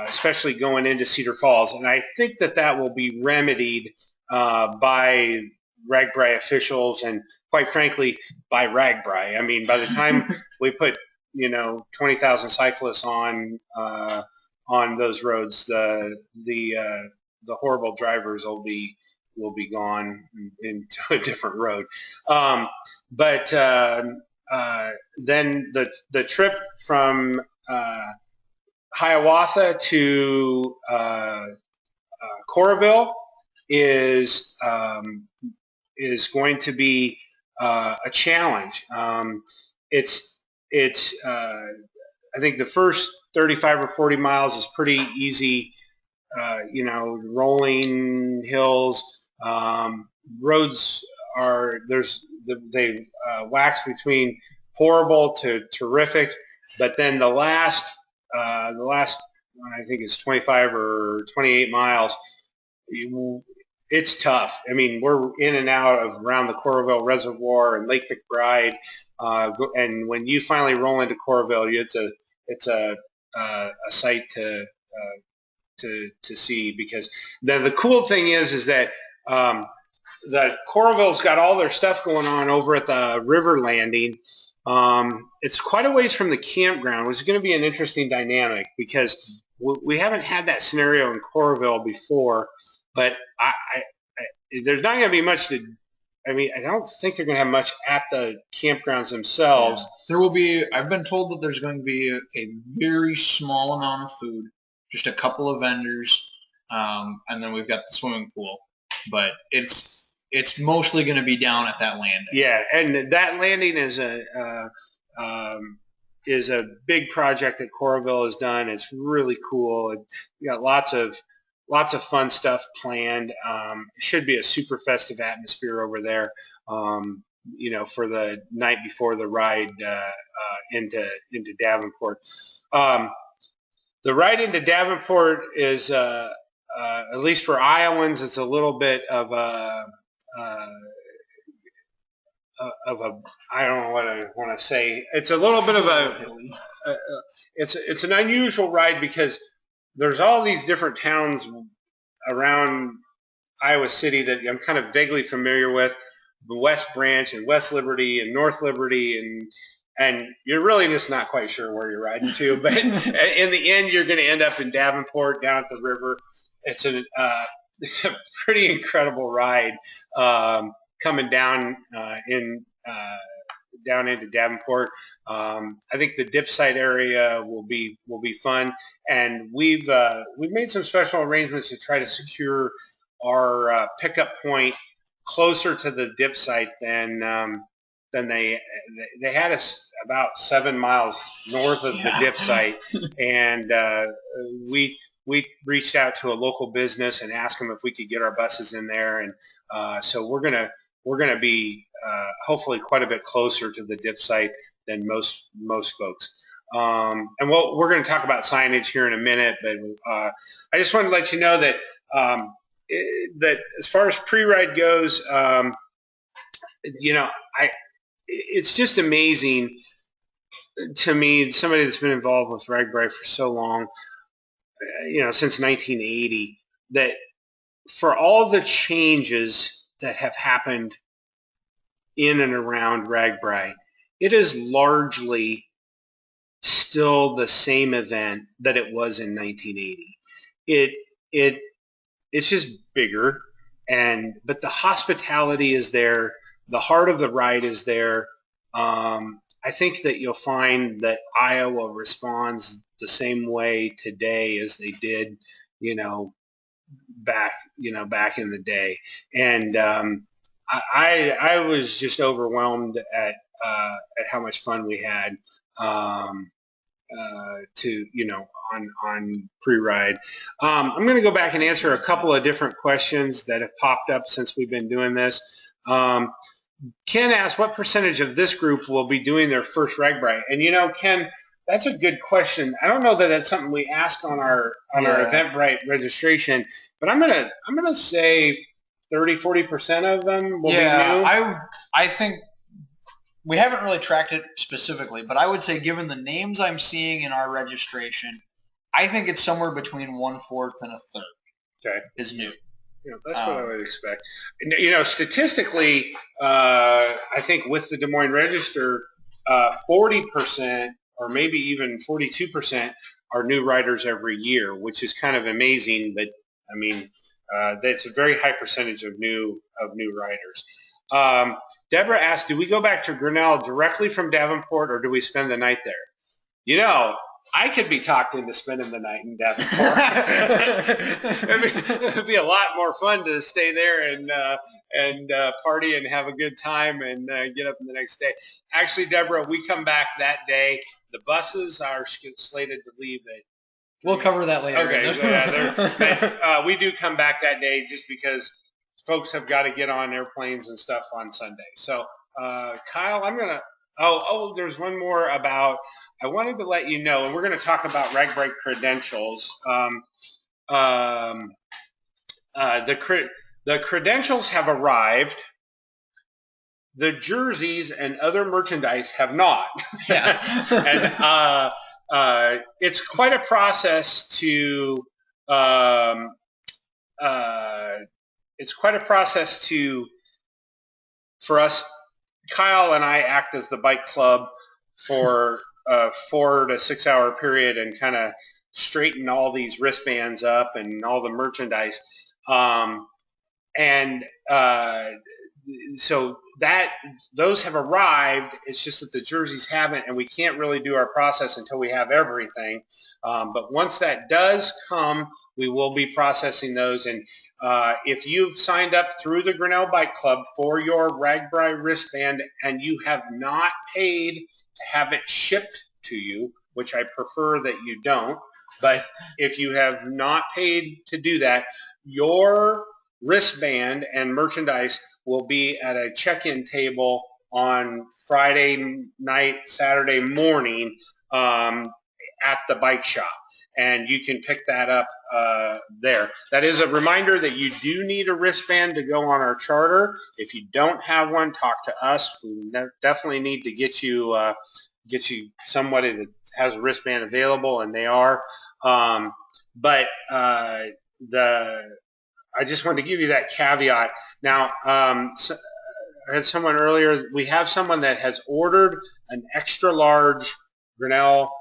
especially going into Cedar Falls, and I think that will be remedied by RAGBRAI officials, and quite frankly by RAGBRAI. I mean, by the time we put 20,000 cyclists on those roads, the horrible drivers will be gone into a different road. But then the trip from Hiawatha to Coralville is going to be a challenge. It's I think the first 35 or 40 miles is pretty easy, rolling hills. Roads they wax between horrible to terrific, but then the last I think it's 25 or 28 miles, it's tough. I mean, we're in and out of around the Coralville Reservoir and Lake McBride, and when you finally roll into Coralville, it's a sight to see, because the cool thing is that that Coralville's got all their stuff going on over at the river landing. It's quite a ways from the campground, which is going to be an interesting dynamic, because we haven't had that scenario in Coralville before. But there's not going to be much to. I mean, I don't think they're going to have much at the campgrounds themselves. Yeah. There will be. I've been told that there's going to be a very small amount of food, just a couple of vendors, and then we've got the swimming pool. But it's it's mostly going to be down at that landing. Yeah, and that landing is a big project that Coralville has done. It's really cool. You got lots of fun stuff planned. It should be a super festive atmosphere over there. For the night before the ride into Davenport. The ride into Davenport is, at least for Iowans, it's a little bit of a I don't know what I want to say. It's a little bit of it's an unusual ride because there's all these different towns around Iowa City that I'm kind of vaguely familiar with, the West Branch and West Liberty and North Liberty, and you're really just not quite sure where you're riding to. But in the end, you're going to end up in Davenport down at the river. It's a pretty incredible ride coming down down into Davenport. I think the dip site area will be fun, and we've made some special arrangements to try to secure our pickup point closer to the dip site than they had us about 7 miles north of the dip site, and we reached out to a local business and asked them if we could get our buses in there, and so we're gonna be hopefully quite a bit closer to the dip site than most folks. And we're going to talk about signage here in a minute, but I just wanted to let you know that that as far as pre-ride goes, it's just amazing to me, somebody that's been involved with RAGBRAI for so long, since 1980, that for all the changes that have happened in and around RAGBRAI, it is largely still the same event that it was in 1980. It's just bigger, but the hospitality is there, the heart of the ride is there. I think that you'll find that Iowa responds the same way today as they did, back in the day, and I was just overwhelmed at how much fun we had on pre-ride. I'm going to go back and answer a couple of different questions that have popped up since we've been doing this. Ken asked, what percentage of this group will be doing their first RAGBRAI? And Ken, that's a good question. I don't know that that's something we ask on our Eventbrite registration, but I'm gonna say 30-40% of them will be new. I think we haven't really tracked it specifically, but I would say given the names I'm seeing in our registration, I think it's somewhere between 1/4 and 1/3. Okay. Is new. That's what I would expect. Statistically, I think with the Des Moines Register, 40% or maybe even 42% are new riders every year, which is kind of amazing. But I mean, that's a very high percentage of new riders. Deborah asked, do we go back to Grinnell directly from Davenport, or do we spend the night there? I could be talked into spending the night in Davenport. It'd be a lot more fun to stay there and party and have a good time and get up the next day. Actually, Deborah, we come back that day. The buses are slated to leave at. We'll cover that later. Okay, so yeah, we do come back that day just because folks have got to get on airplanes and stuff on Sunday. So, Kyle, I'm gonna. There's one more about. I wanted to let you know, and we're going to talk about RAGBRAI credentials. The credentials have arrived. The jerseys and other merchandise have not. Yeah. And it's quite a process to. For us. Kyle and I act as the bike club for a 4 to 6 hour period and kind of straighten all these wristbands up and all the merchandise. And so that those have arrived. It's just that the jerseys haven't, and we can't really do our process until we have everything. But once that does come, we will be processing those. And if you've signed up through the Grinnell Bike Club for your RAGBRAI wristband and you have not paid to have it shipped to you, which I prefer that you don't, but if you have not paid to do that, your wristband and merchandise will be at a check-in table on Friday night, Saturday morning at the bike shop. And you can pick that up there. That is a reminder that you do need a wristband to go on our charter. If you don't have one, talk to us. We definitely need to get you somebody that has a wristband available, and they are. But I just wanted to give you that caveat. Now, so I had someone earlier. We have someone that has ordered an extra large Grinnell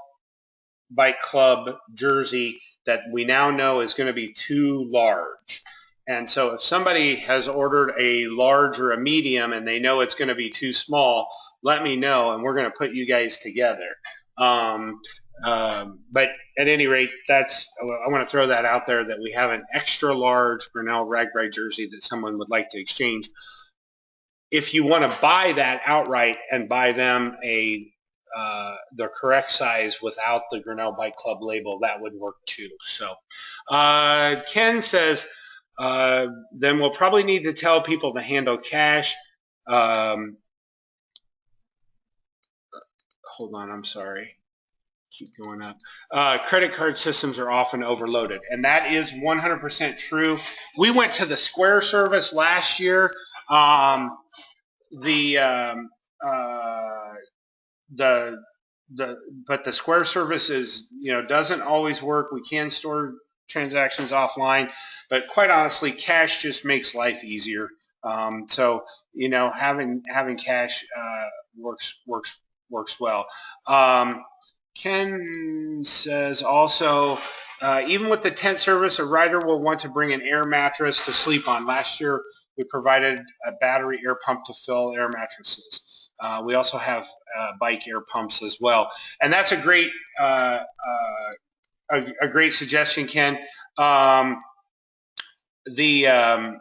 Bike Club jersey that we now know is going to be too large. And so if somebody has ordered a large or a medium and they know it's going to be too small, let me know, and we're going to put you guys together. But at any rate, I want to throw that out there, that we have an extra large Grinnell RAGBRAI jersey that someone would like to exchange. If you want to buy that outright and buy them the correct size without the Grinnell Bike Club label, that would work too. So Ken says, then we'll probably need to tell people to handle cash. Hold on, I'm sorry. Keep going up. Credit card systems are often overloaded, and that is 100% true. We went to the Square service last year. But the Square service doesn't always work. We can store transactions offline, but quite honestly, cash just makes life easier. So having cash works well. Ken says also, even with the tent service, a rider will want to bring an air mattress to sleep on. Last year, we provided a battery air pump to fill air mattresses. We also have bike air pumps as well, and that's a great suggestion, Ken. The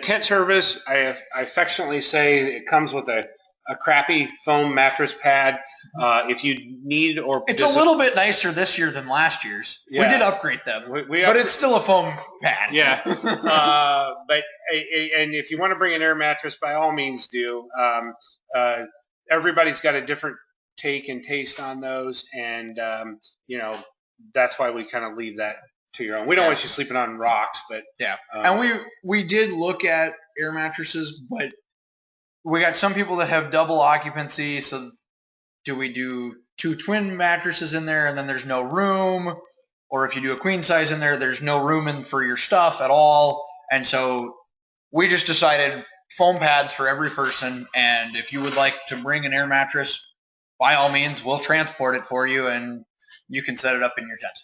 tent service, I affectionately say, it comes with a crappy foam mattress pad. If you need it's a little bit nicer this year than last year's. Yeah. We did upgrade them, but it's still a foam pad. Yeah. And if you want to bring an air mattress, by all means do. Everybody's got a different take and taste on those, and that's why we kind of leave that to your own. We don't want you sleeping on rocks, but yeah. And we did look at air mattresses, but we got some people that have double occupancy. So do we do 2 twin mattresses in there and then there's no room? Or if you do a queen size in there, there's no room for your stuff at all. And so we just decided foam pads for every person. And if you would like to bring an air mattress, by all means, we'll transport it for you and you can set it up in your tent.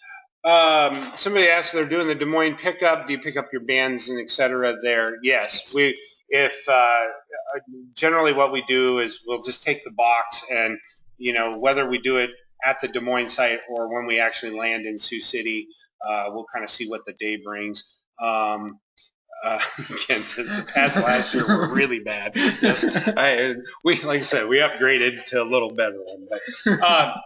Somebody asked if they're doing the Des Moines pickup. Do you pick up your bands and etc. there? Yes. Generally what we do is we'll just take the box, and whether we do it at the Des Moines site or when we actually land in Sioux City, we'll kind of see what the day brings. Ken says the pads last year were really bad. Yes, like I said, we upgraded to a little better one.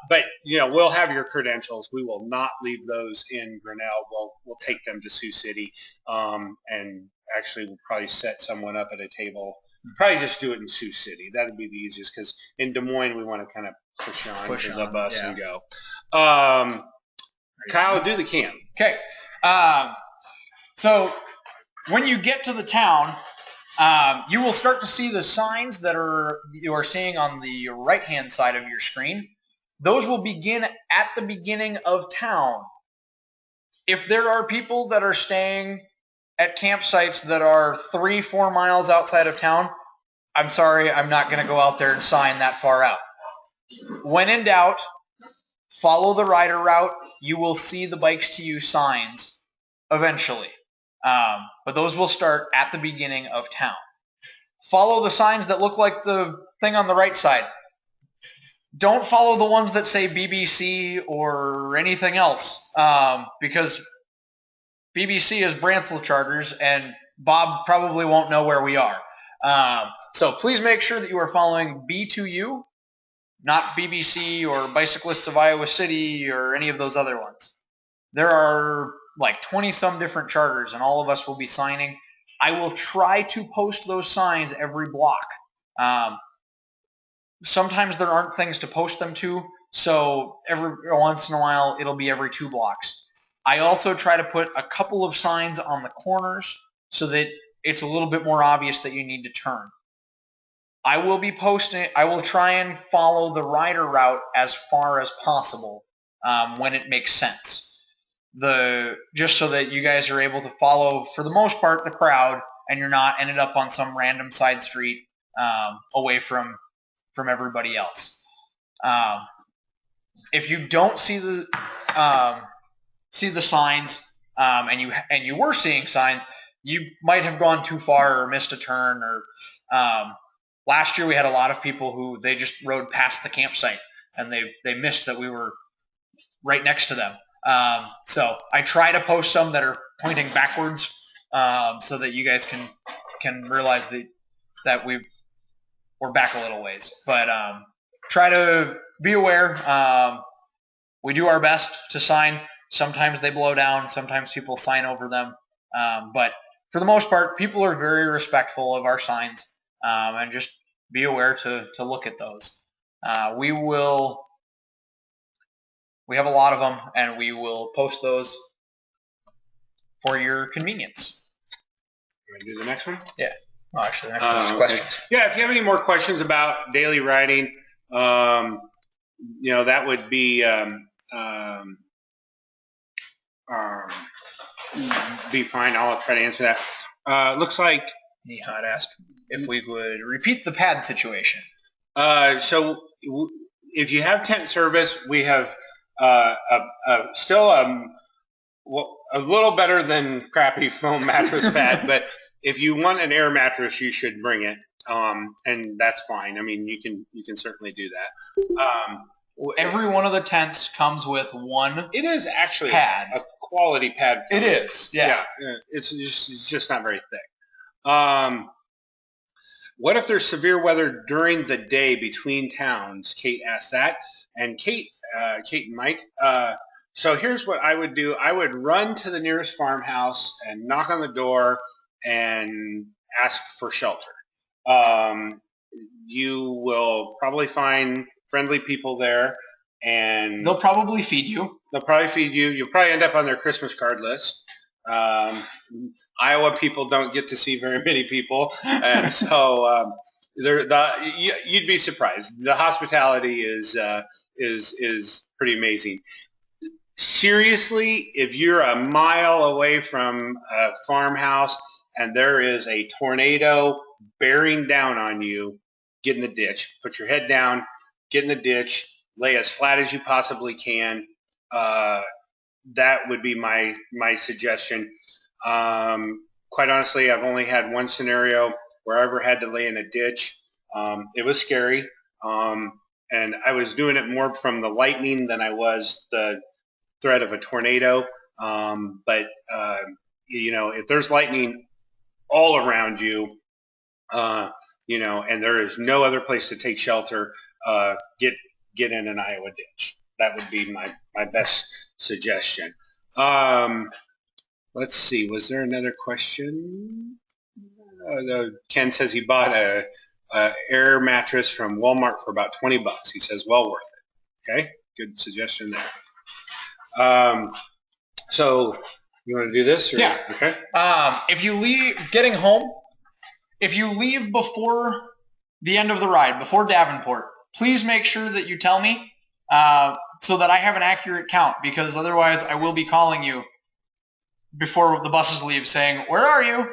But we'll have your credentials. We will not leave those in Grinnell. We'll take them to Sioux City, and actually we'll probably set someone up at a table. Probably just do it in Sioux City. That would be the easiest, because in Des Moines we want to kind of push on the bus and go. Kyle, do the cam. Okay. So when you get to the town, you will start to see the signs that you are seeing on the right-hand side of your screen. Those will begin at the beginning of town. If there are people that are staying at campsites that are 3-4 miles outside of town, I'm sorry, I'm not going to go out there and sign that far out. When in doubt, follow the rider route. You will see the Bikes to You signs eventually. But those will start at the beginning of town. Follow the signs that look like the thing on the right side. Don't follow the ones that say BBC or anything else, because BBC is Bransell Charters, and Bob probably won't know where we are. So please make sure that you are following B2U, not BBC or Bicyclists of Iowa City or any of those other ones. There are like 20-some different charters, and all of us will be signing. I will try to post those signs every block. Sometimes there aren't things to post them to, so every once in a while it'll be every 2 blocks. I also try to put a couple of signs on the corners so that it's a little bit more obvious that you need to turn. I will try and follow the rider route as far as possible when it makes sense. Just so that you guys are able to follow, for the most part, the crowd, and you're not ended up on some random side street away from everybody else. If you don't see the signs, and you were seeing signs, you might have gone too far or missed a turn. Or last year we had a lot of people who they just rode past the campsite and they missed that we were right next to them. So I try to post some that are pointing backwards, so that you guys can realize that we're back a little ways. But try to be aware. We do our best to sign. Sometimes they blow down. Sometimes people sign over them. But for the most part, people are very respectful of our signs, and just be aware to look at those. We have a lot of them, and we will post those for your convenience. You want to do the next one? Yeah. Oh, actually, the next one is questions. Okay. Yeah, if you have any more questions about daily riding, that would be fine. I'll try to answer that. Looks like Nihad asked if we would repeat the pad situation. So if you have tent service, we have still a little better than crappy foam mattress pad, but if you want an air mattress, you should bring it, and that's fine. I mean, you can certainly do that. Every one of the tents comes with one. It is actually pad. A quality pad. It is, yeah. It's just not very thick. What if there's severe weather during the day between towns? Kate asked that, and Kate and Mike. So here's what I would do. I would run to the nearest farmhouse and knock on the door and ask for shelter. You will probably find friendly people there, and they'll probably feed you. You'll probably end up on their Christmas card list. Iowa people don't get to see very many people, and so you'd be surprised. The hospitality is pretty amazing. Seriously, if you're a mile away from a farmhouse and there is a tornado bearing down on you, get in the ditch. Put your head down, get in the ditch, lay as flat as you possibly can. That would be my suggestion. Quite honestly, I've only had one scenario where I ever had to lay in a ditch. It was scary, and I was doing it more from the lightning than I was the threat of a tornado. But if there's lightning all around you, and there is no other place to take shelter, get in an Iowa ditch. That would be my best suggestion. Let's see. Was there another question? Ken says he bought a air mattress from Walmart for about $20. He says well worth it. Okay, good suggestion there. So you want to do this? Or? Yeah. Okay. If you leave before the end of the ride, before Davenport, please make sure that you tell me, so that I have an accurate count, because otherwise I will be calling you before the buses leave saying, where are you?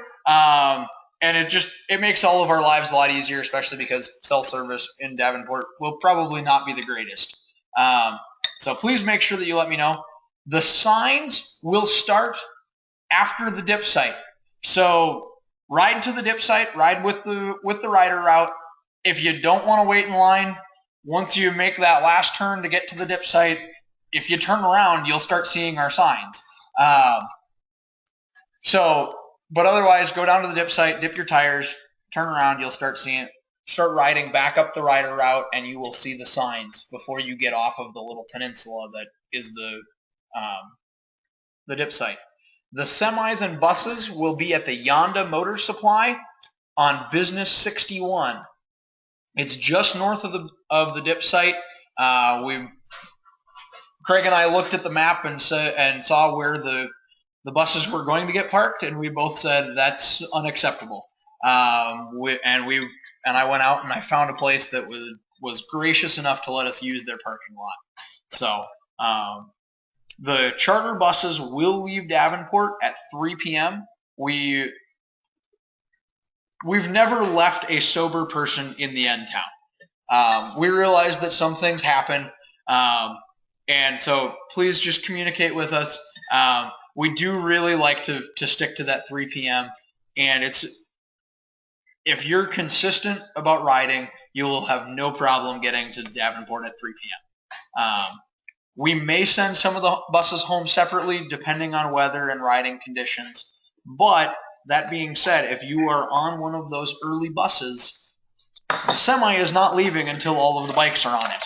And it makes all of our lives a lot easier, especially because cell service in Davenport will probably not be the greatest. So please make sure that you let me know. The signs will start after the dip site. So ride to the dip site, ride with the rider route. If you don't want to wait in line, once you make that last turn to get to the dip site, if you turn around, you'll start seeing our signs. But otherwise, go down to the dip site, dip your tires, turn around, you'll start riding back up the rider route, and you will see the signs before you get off of the little peninsula that is the dip site. The semis and buses will be at the Yonda Motor Supply on Business 61. It's just north of the dip site. Craig and I looked at the map and saw where the buses were going to get parked, and we both said that's unacceptable. And I went out and I found a place that was gracious enough to let us use their parking lot. So the charter buses will leave Davenport at 3 p.m. We've never left a sober person in the end town. We realize that some things happen, and so please just communicate with us. We do really like to stick to that 3 p.m. And if you're consistent about riding, you will have no problem getting to Davenport at 3 p.m. We may send some of the buses home separately depending on weather and riding conditions. But that being said, if you are on one of those early buses, the semi is not leaving until all of the bikes are on it.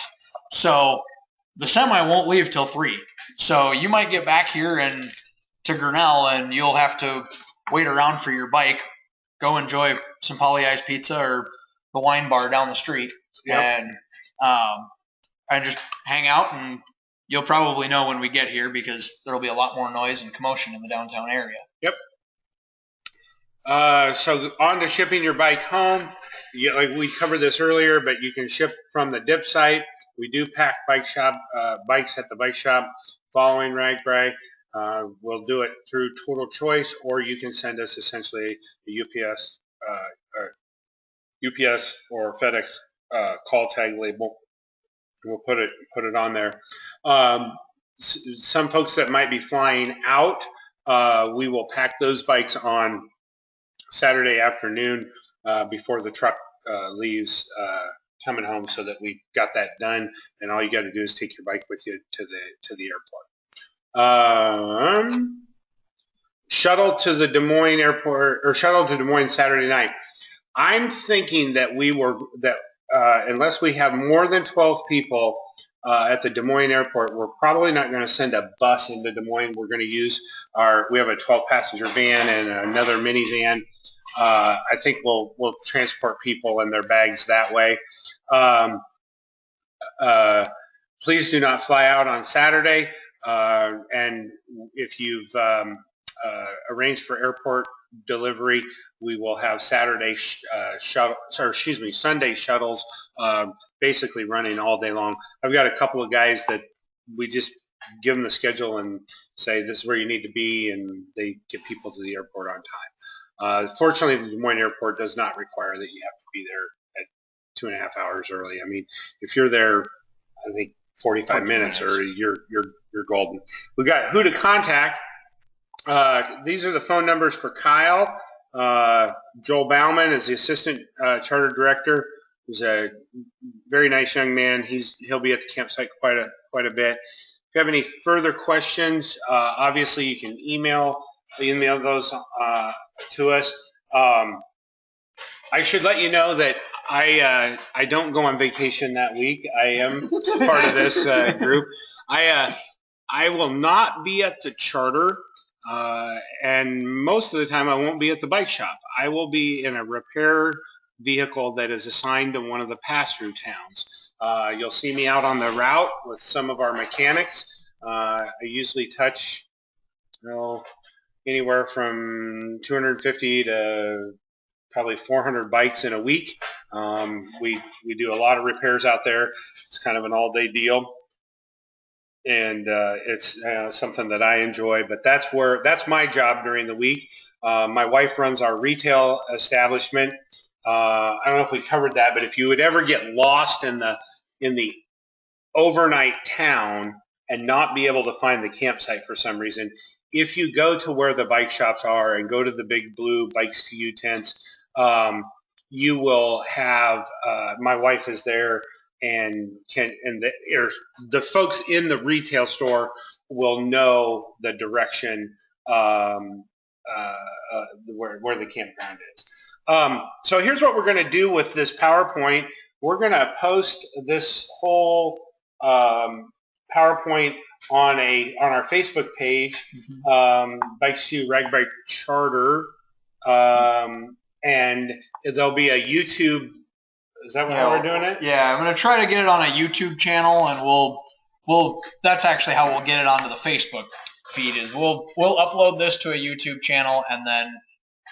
So the semi won't leave till 3. So you might get back here to Grinnell and you'll have to wait around for your bike, go enjoy some Polly Ice Pizza or the wine bar down the street, yep. And just hang out, and you'll probably know when we get here because there'll be a lot more noise and commotion in the downtown area. Yep. So on to shipping your bike home. Like we covered this earlier, but you can ship from the dip site. We do pack bikes at the bike shop following RAGBRAI. We'll do it through Total Choice, or you can send us essentially a UPS or FedEx call tag label. We'll put it on there. Some folks that might be flying out, we will pack those bikes on Saturday afternoon before the truck leaves coming home, so that we got that done, and all you got to do is take your bike with you to the airport. Shuttle to the Des Moines airport, or shuttle to Des Moines Saturday night. I'm thinking that unless we have more than 12 people at the Des Moines airport, we're probably not going to send a bus into Des Moines. We're going to use we have a 12-passenger van and another minivan. I think we'll transport people and their bags that way. Please do not fly out on Saturday. And if you've arranged for airport delivery, we will have Sunday shuttles basically running all day long. I've got a couple of guys that we just give them the schedule and say this is where you need to be, and they get people to the airport on time. Fortunately, the Des Moines airport does not require that you have to be there at 2.5 hours early. I mean, if you're there, I think 45 minutes or you're golden. We got who to contact. These are the phone numbers for Kyle. Joel Bauman is the assistant charter director. He's a very nice young man. He'll be at the campsite quite a bit. If you have any further questions, obviously you can email those to us. I should let you know that I don't go on vacation that week. I am part of this group. I will not be at the charter, and most of the time I won't be at the bike shop. I will be in a repair vehicle that is assigned to one of the pass-through towns. You'll see me out on the route with some of our mechanics. I usually touch anywhere from 250 to probably 400 bikes in a week. We do a lot of repairs out there. It's kind of an all-day deal, and it's something that I enjoy. But that's my job during the week. My wife runs our retail establishment. I don't know if we covered that, but if you would ever get lost in the overnight town and not be able to find the campsite for some reason, if you go to where the bike shops are and go to the big blue Bikes to You tents, you will have, my wife is there, and the folks in the retail store will know the direction where the campground is. So here's what we're going to do with this PowerPoint. We're going to post this whole PowerPoint on our Facebook page, Bikes to RAGBRAI Charter, and there'll be a YouTube. Is that how we're doing it? Yeah, I'm going to try to get it on a YouTube channel, and we'll that's actually how we'll get it onto the Facebook feed. Is we'll upload this to a YouTube channel and then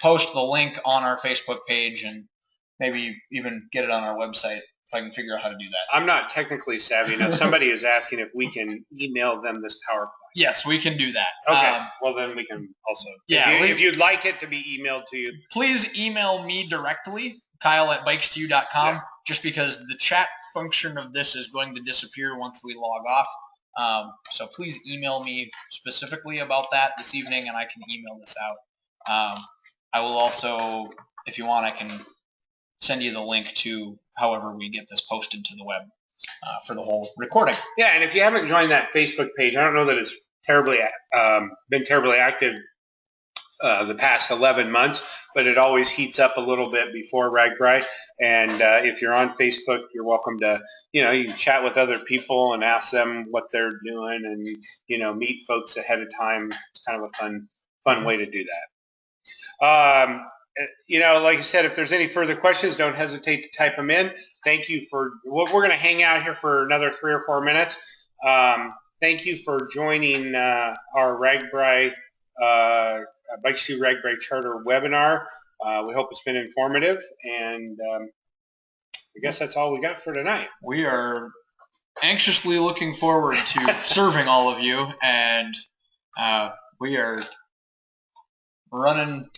post the link on our Facebook page, and maybe even get it on our website if I can figure out how to do that. I'm not technically savvy enough. Somebody is asking if we can email them this PowerPoint. Yes, we can do that. Okay. Well, then we can also. Yeah. If you'd like it to be emailed to you, please email me directly, Kyle@bikestoyou.com. Yeah. Just because the chat function of this is going to disappear once we log off. So please email me specifically about that this evening, and I can email this out. I will also, if you want, I can send you the link to however we get this posted to the web for the whole recording. Yeah, and if you haven't joined that Facebook page, I don't know that it's been terribly active the past 11 months, but it always heats up a little bit before RAGBRAI. And if you're on Facebook, you're welcome to, you can chat with other people and ask them what they're doing, and meet folks ahead of time. It's kind of a fun way to do that. Like I said, if there's any further questions, don't hesitate to type them in. Thank you we're going to hang out here for another 3 or 4 minutes. Thank you for joining our RAGBRAI, Bikes to RAGBRAI Charter webinar. We hope it's been informative, and I guess that's all we got for tonight. We are anxiously looking forward to serving all of you, and we are running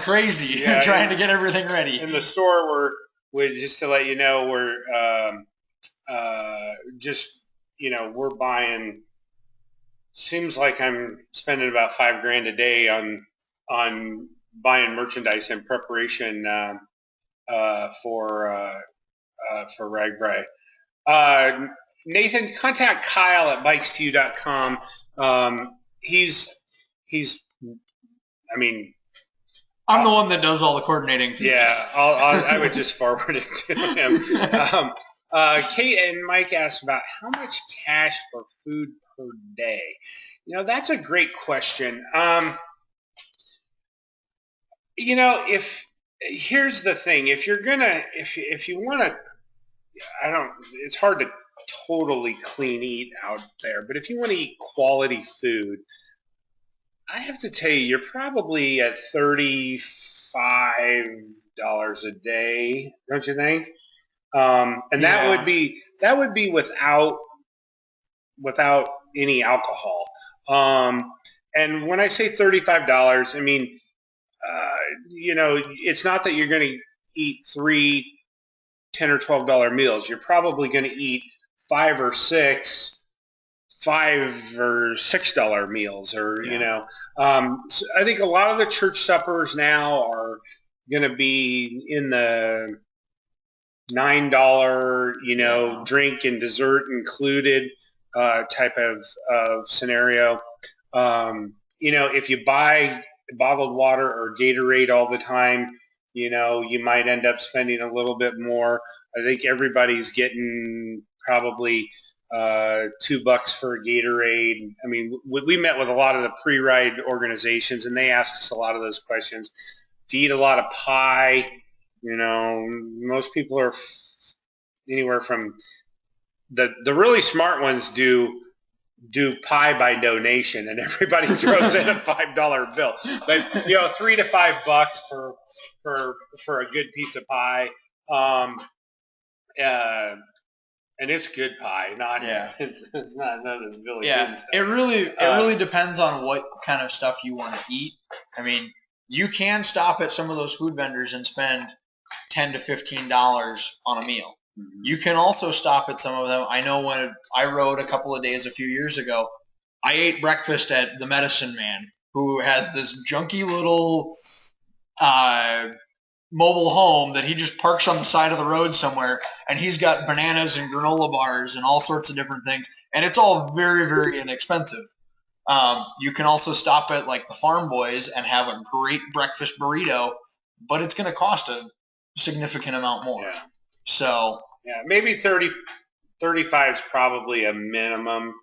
crazy, trying to get everything ready. In the store, we're just to let you know, we're buying. Seems like I'm spending about $5,000 a day on buying merchandise in preparation for RAGBRAI. Nathan, contact Kyle at bikestoyou.com. I'm the one that does all the coordinating for this. Yeah, I would just forward it to him. Kate and Mike asked about how much cash for food per day. That's a great question. Here's the thing: if you want to, it's hard to totally clean eat out there, but if you want to eat quality food, I have to tell you, you're probably at $35 a day, don't you think? And that would be without any alcohol. And when I say $35, I mean, it's not that you're going to eat 3 $10 or $12 meals. You're probably going to eat 5 or 6 $5 or $6 meals, or so I think a lot of the church suppers now are going to be in the $9, drink and dessert included type of scenario. If you buy bottled water or Gatorade all the time, you might end up spending a little bit more. I think everybody's getting probably $2 for a Gatorade. I mean, we met with a lot of the pre-ride organizations, and they asked us a lot of those questions. If you eat a lot of pie, most people are anywhere from the really smart ones do pie by donation, and everybody throws in a $5 bill. But $3 to $5 for a good piece of pie. And it's good pie, it's not none of this Billy Bean stuff. It really depends on what kind of stuff you want to eat. I mean, you can stop at some of those food vendors and spend $10 to $15 on a meal. You can also stop at some of them. I know when I rode a couple of days a few years ago, I ate breakfast at the Medicine Man, who has this junky little mobile home that he just parks on the side of the road somewhere, and he's got bananas and granola bars and all sorts of different things, and it's all very, very inexpensive. You can also stop at like the Farm Boys and have a great breakfast burrito, but it's going to cost a significant amount more. Yeah. So yeah, maybe 35 is probably a minimum.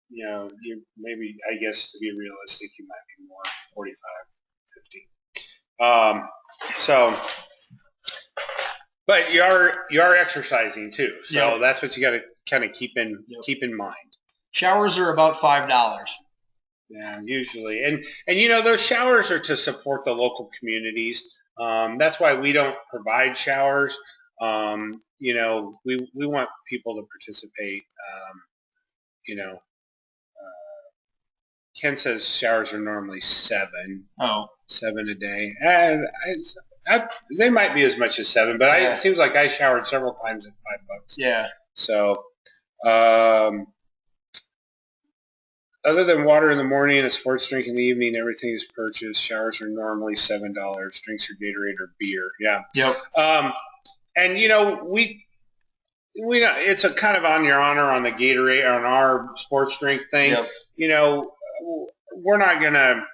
You maybe, I guess, to be realistic, you might be more 45, 50. But you are exercising too, so that's what you got to kind of keep in mind. Showers are about $5. Yeah, usually, and those showers are to support the local communities. That's why we don't provide showers. We want people to participate. Ken says showers are normally 7. Oh. 7 a day. And they might be as much as 7, but it seems like I showered several times at $5. Yeah. So, other than water in the morning and a sports drink in the evening, everything is purchased. Showers are normally $7. Drinks are Gatorade or beer. Yeah. Yep. And we it's a kind of on your honor on the Gatorade, on our sports drink thing. Yep. We're not gonna.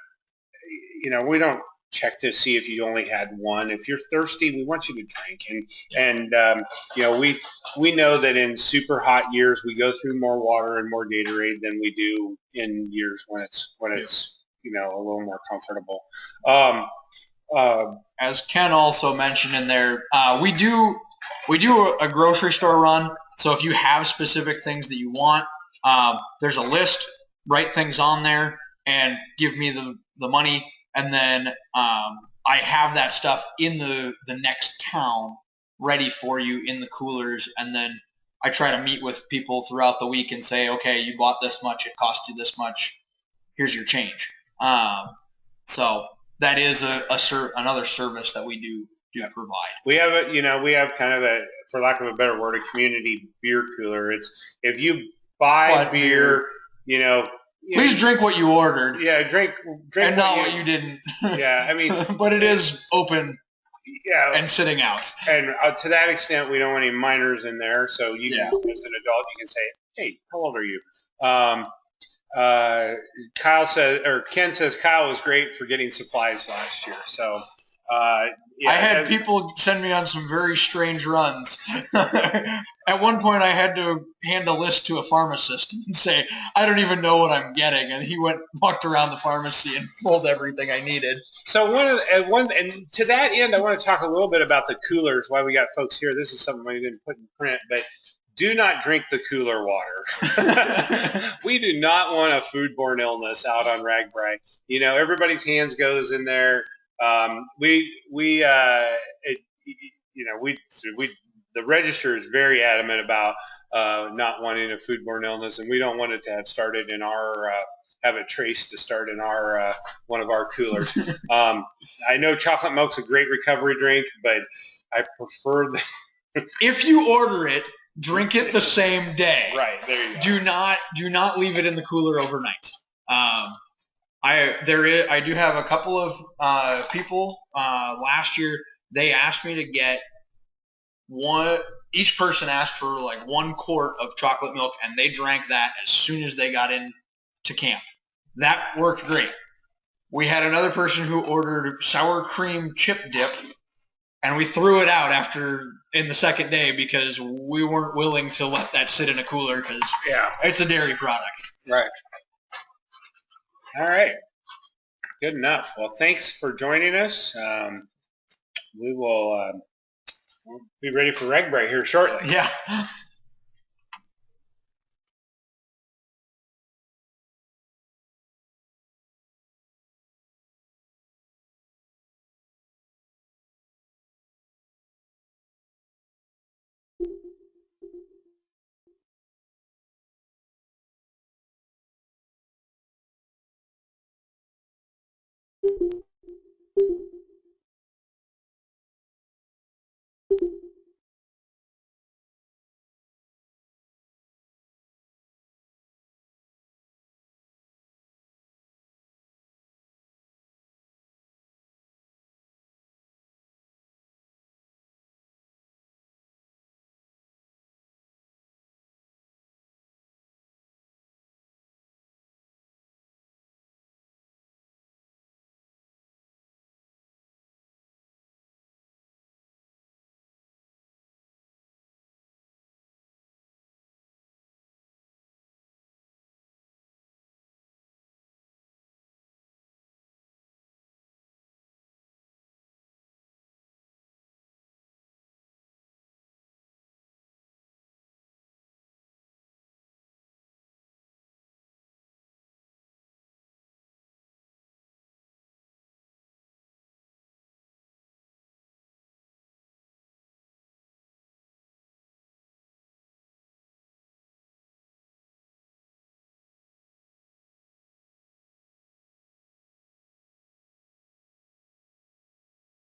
We don't check to see if you only had one. If you're thirsty, we want you to drink. And we know that in super hot years we go through more water and more Gatorade than we do in years when it's a little more comfortable. As Ken also mentioned in there, we do a grocery store run. So if you have specific things that you want, there's a list. Write things on there and give me the money. And then I have that stuff in the next town ready for you in the coolers. And then I try to meet with people throughout the week and say, okay, you bought this much. It cost you this much. Here's your change. So that is another service that we do provide. We have kind of a, for lack of a better word, a community beer cooler. It's if you buy beer, please drink what you ordered. Yeah, drink and not what you didn't. Yeah, I mean, but it is open. Yeah, and sitting out. And to that extent, we don't want any minors in there. So you can, as an adult, you can say, "Hey, how old are you?" Ken says Kyle was great for getting supplies last year. So I had people send me on some very strange runs. At one point, I had to hand a list to a pharmacist and say, I don't even know what I'm getting. And he walked around the pharmacy and pulled everything I needed. So and to that end, I want to talk a little bit about the coolers, why we got folks here. This is something we didn't put in print, but do not drink the cooler water. We do not want a foodborne illness out on RAGBRAI. Everybody's hands goes in there. The register is very adamant about not wanting a foodborne illness, and we don't want it to have started in our have it traced to start in our one of our coolers. I know chocolate milk's a great recovery drink, but I prefer if you order it, drink it the same day. Right, there you go. Do not leave it in the cooler overnight. I do have a couple of people last year. They asked me to get each person asked for like 1 quart of chocolate milk, and they drank that as soon as they got into camp. That worked great. We had another person who ordered sour cream chip dip, and we threw it out in the second day because we weren't willing to let that sit in a cooler because it's a dairy product. Right. All right. Good enough. Well, thanks for joining us. We will we'll be ready for RAGBRAI here shortly. Yeah.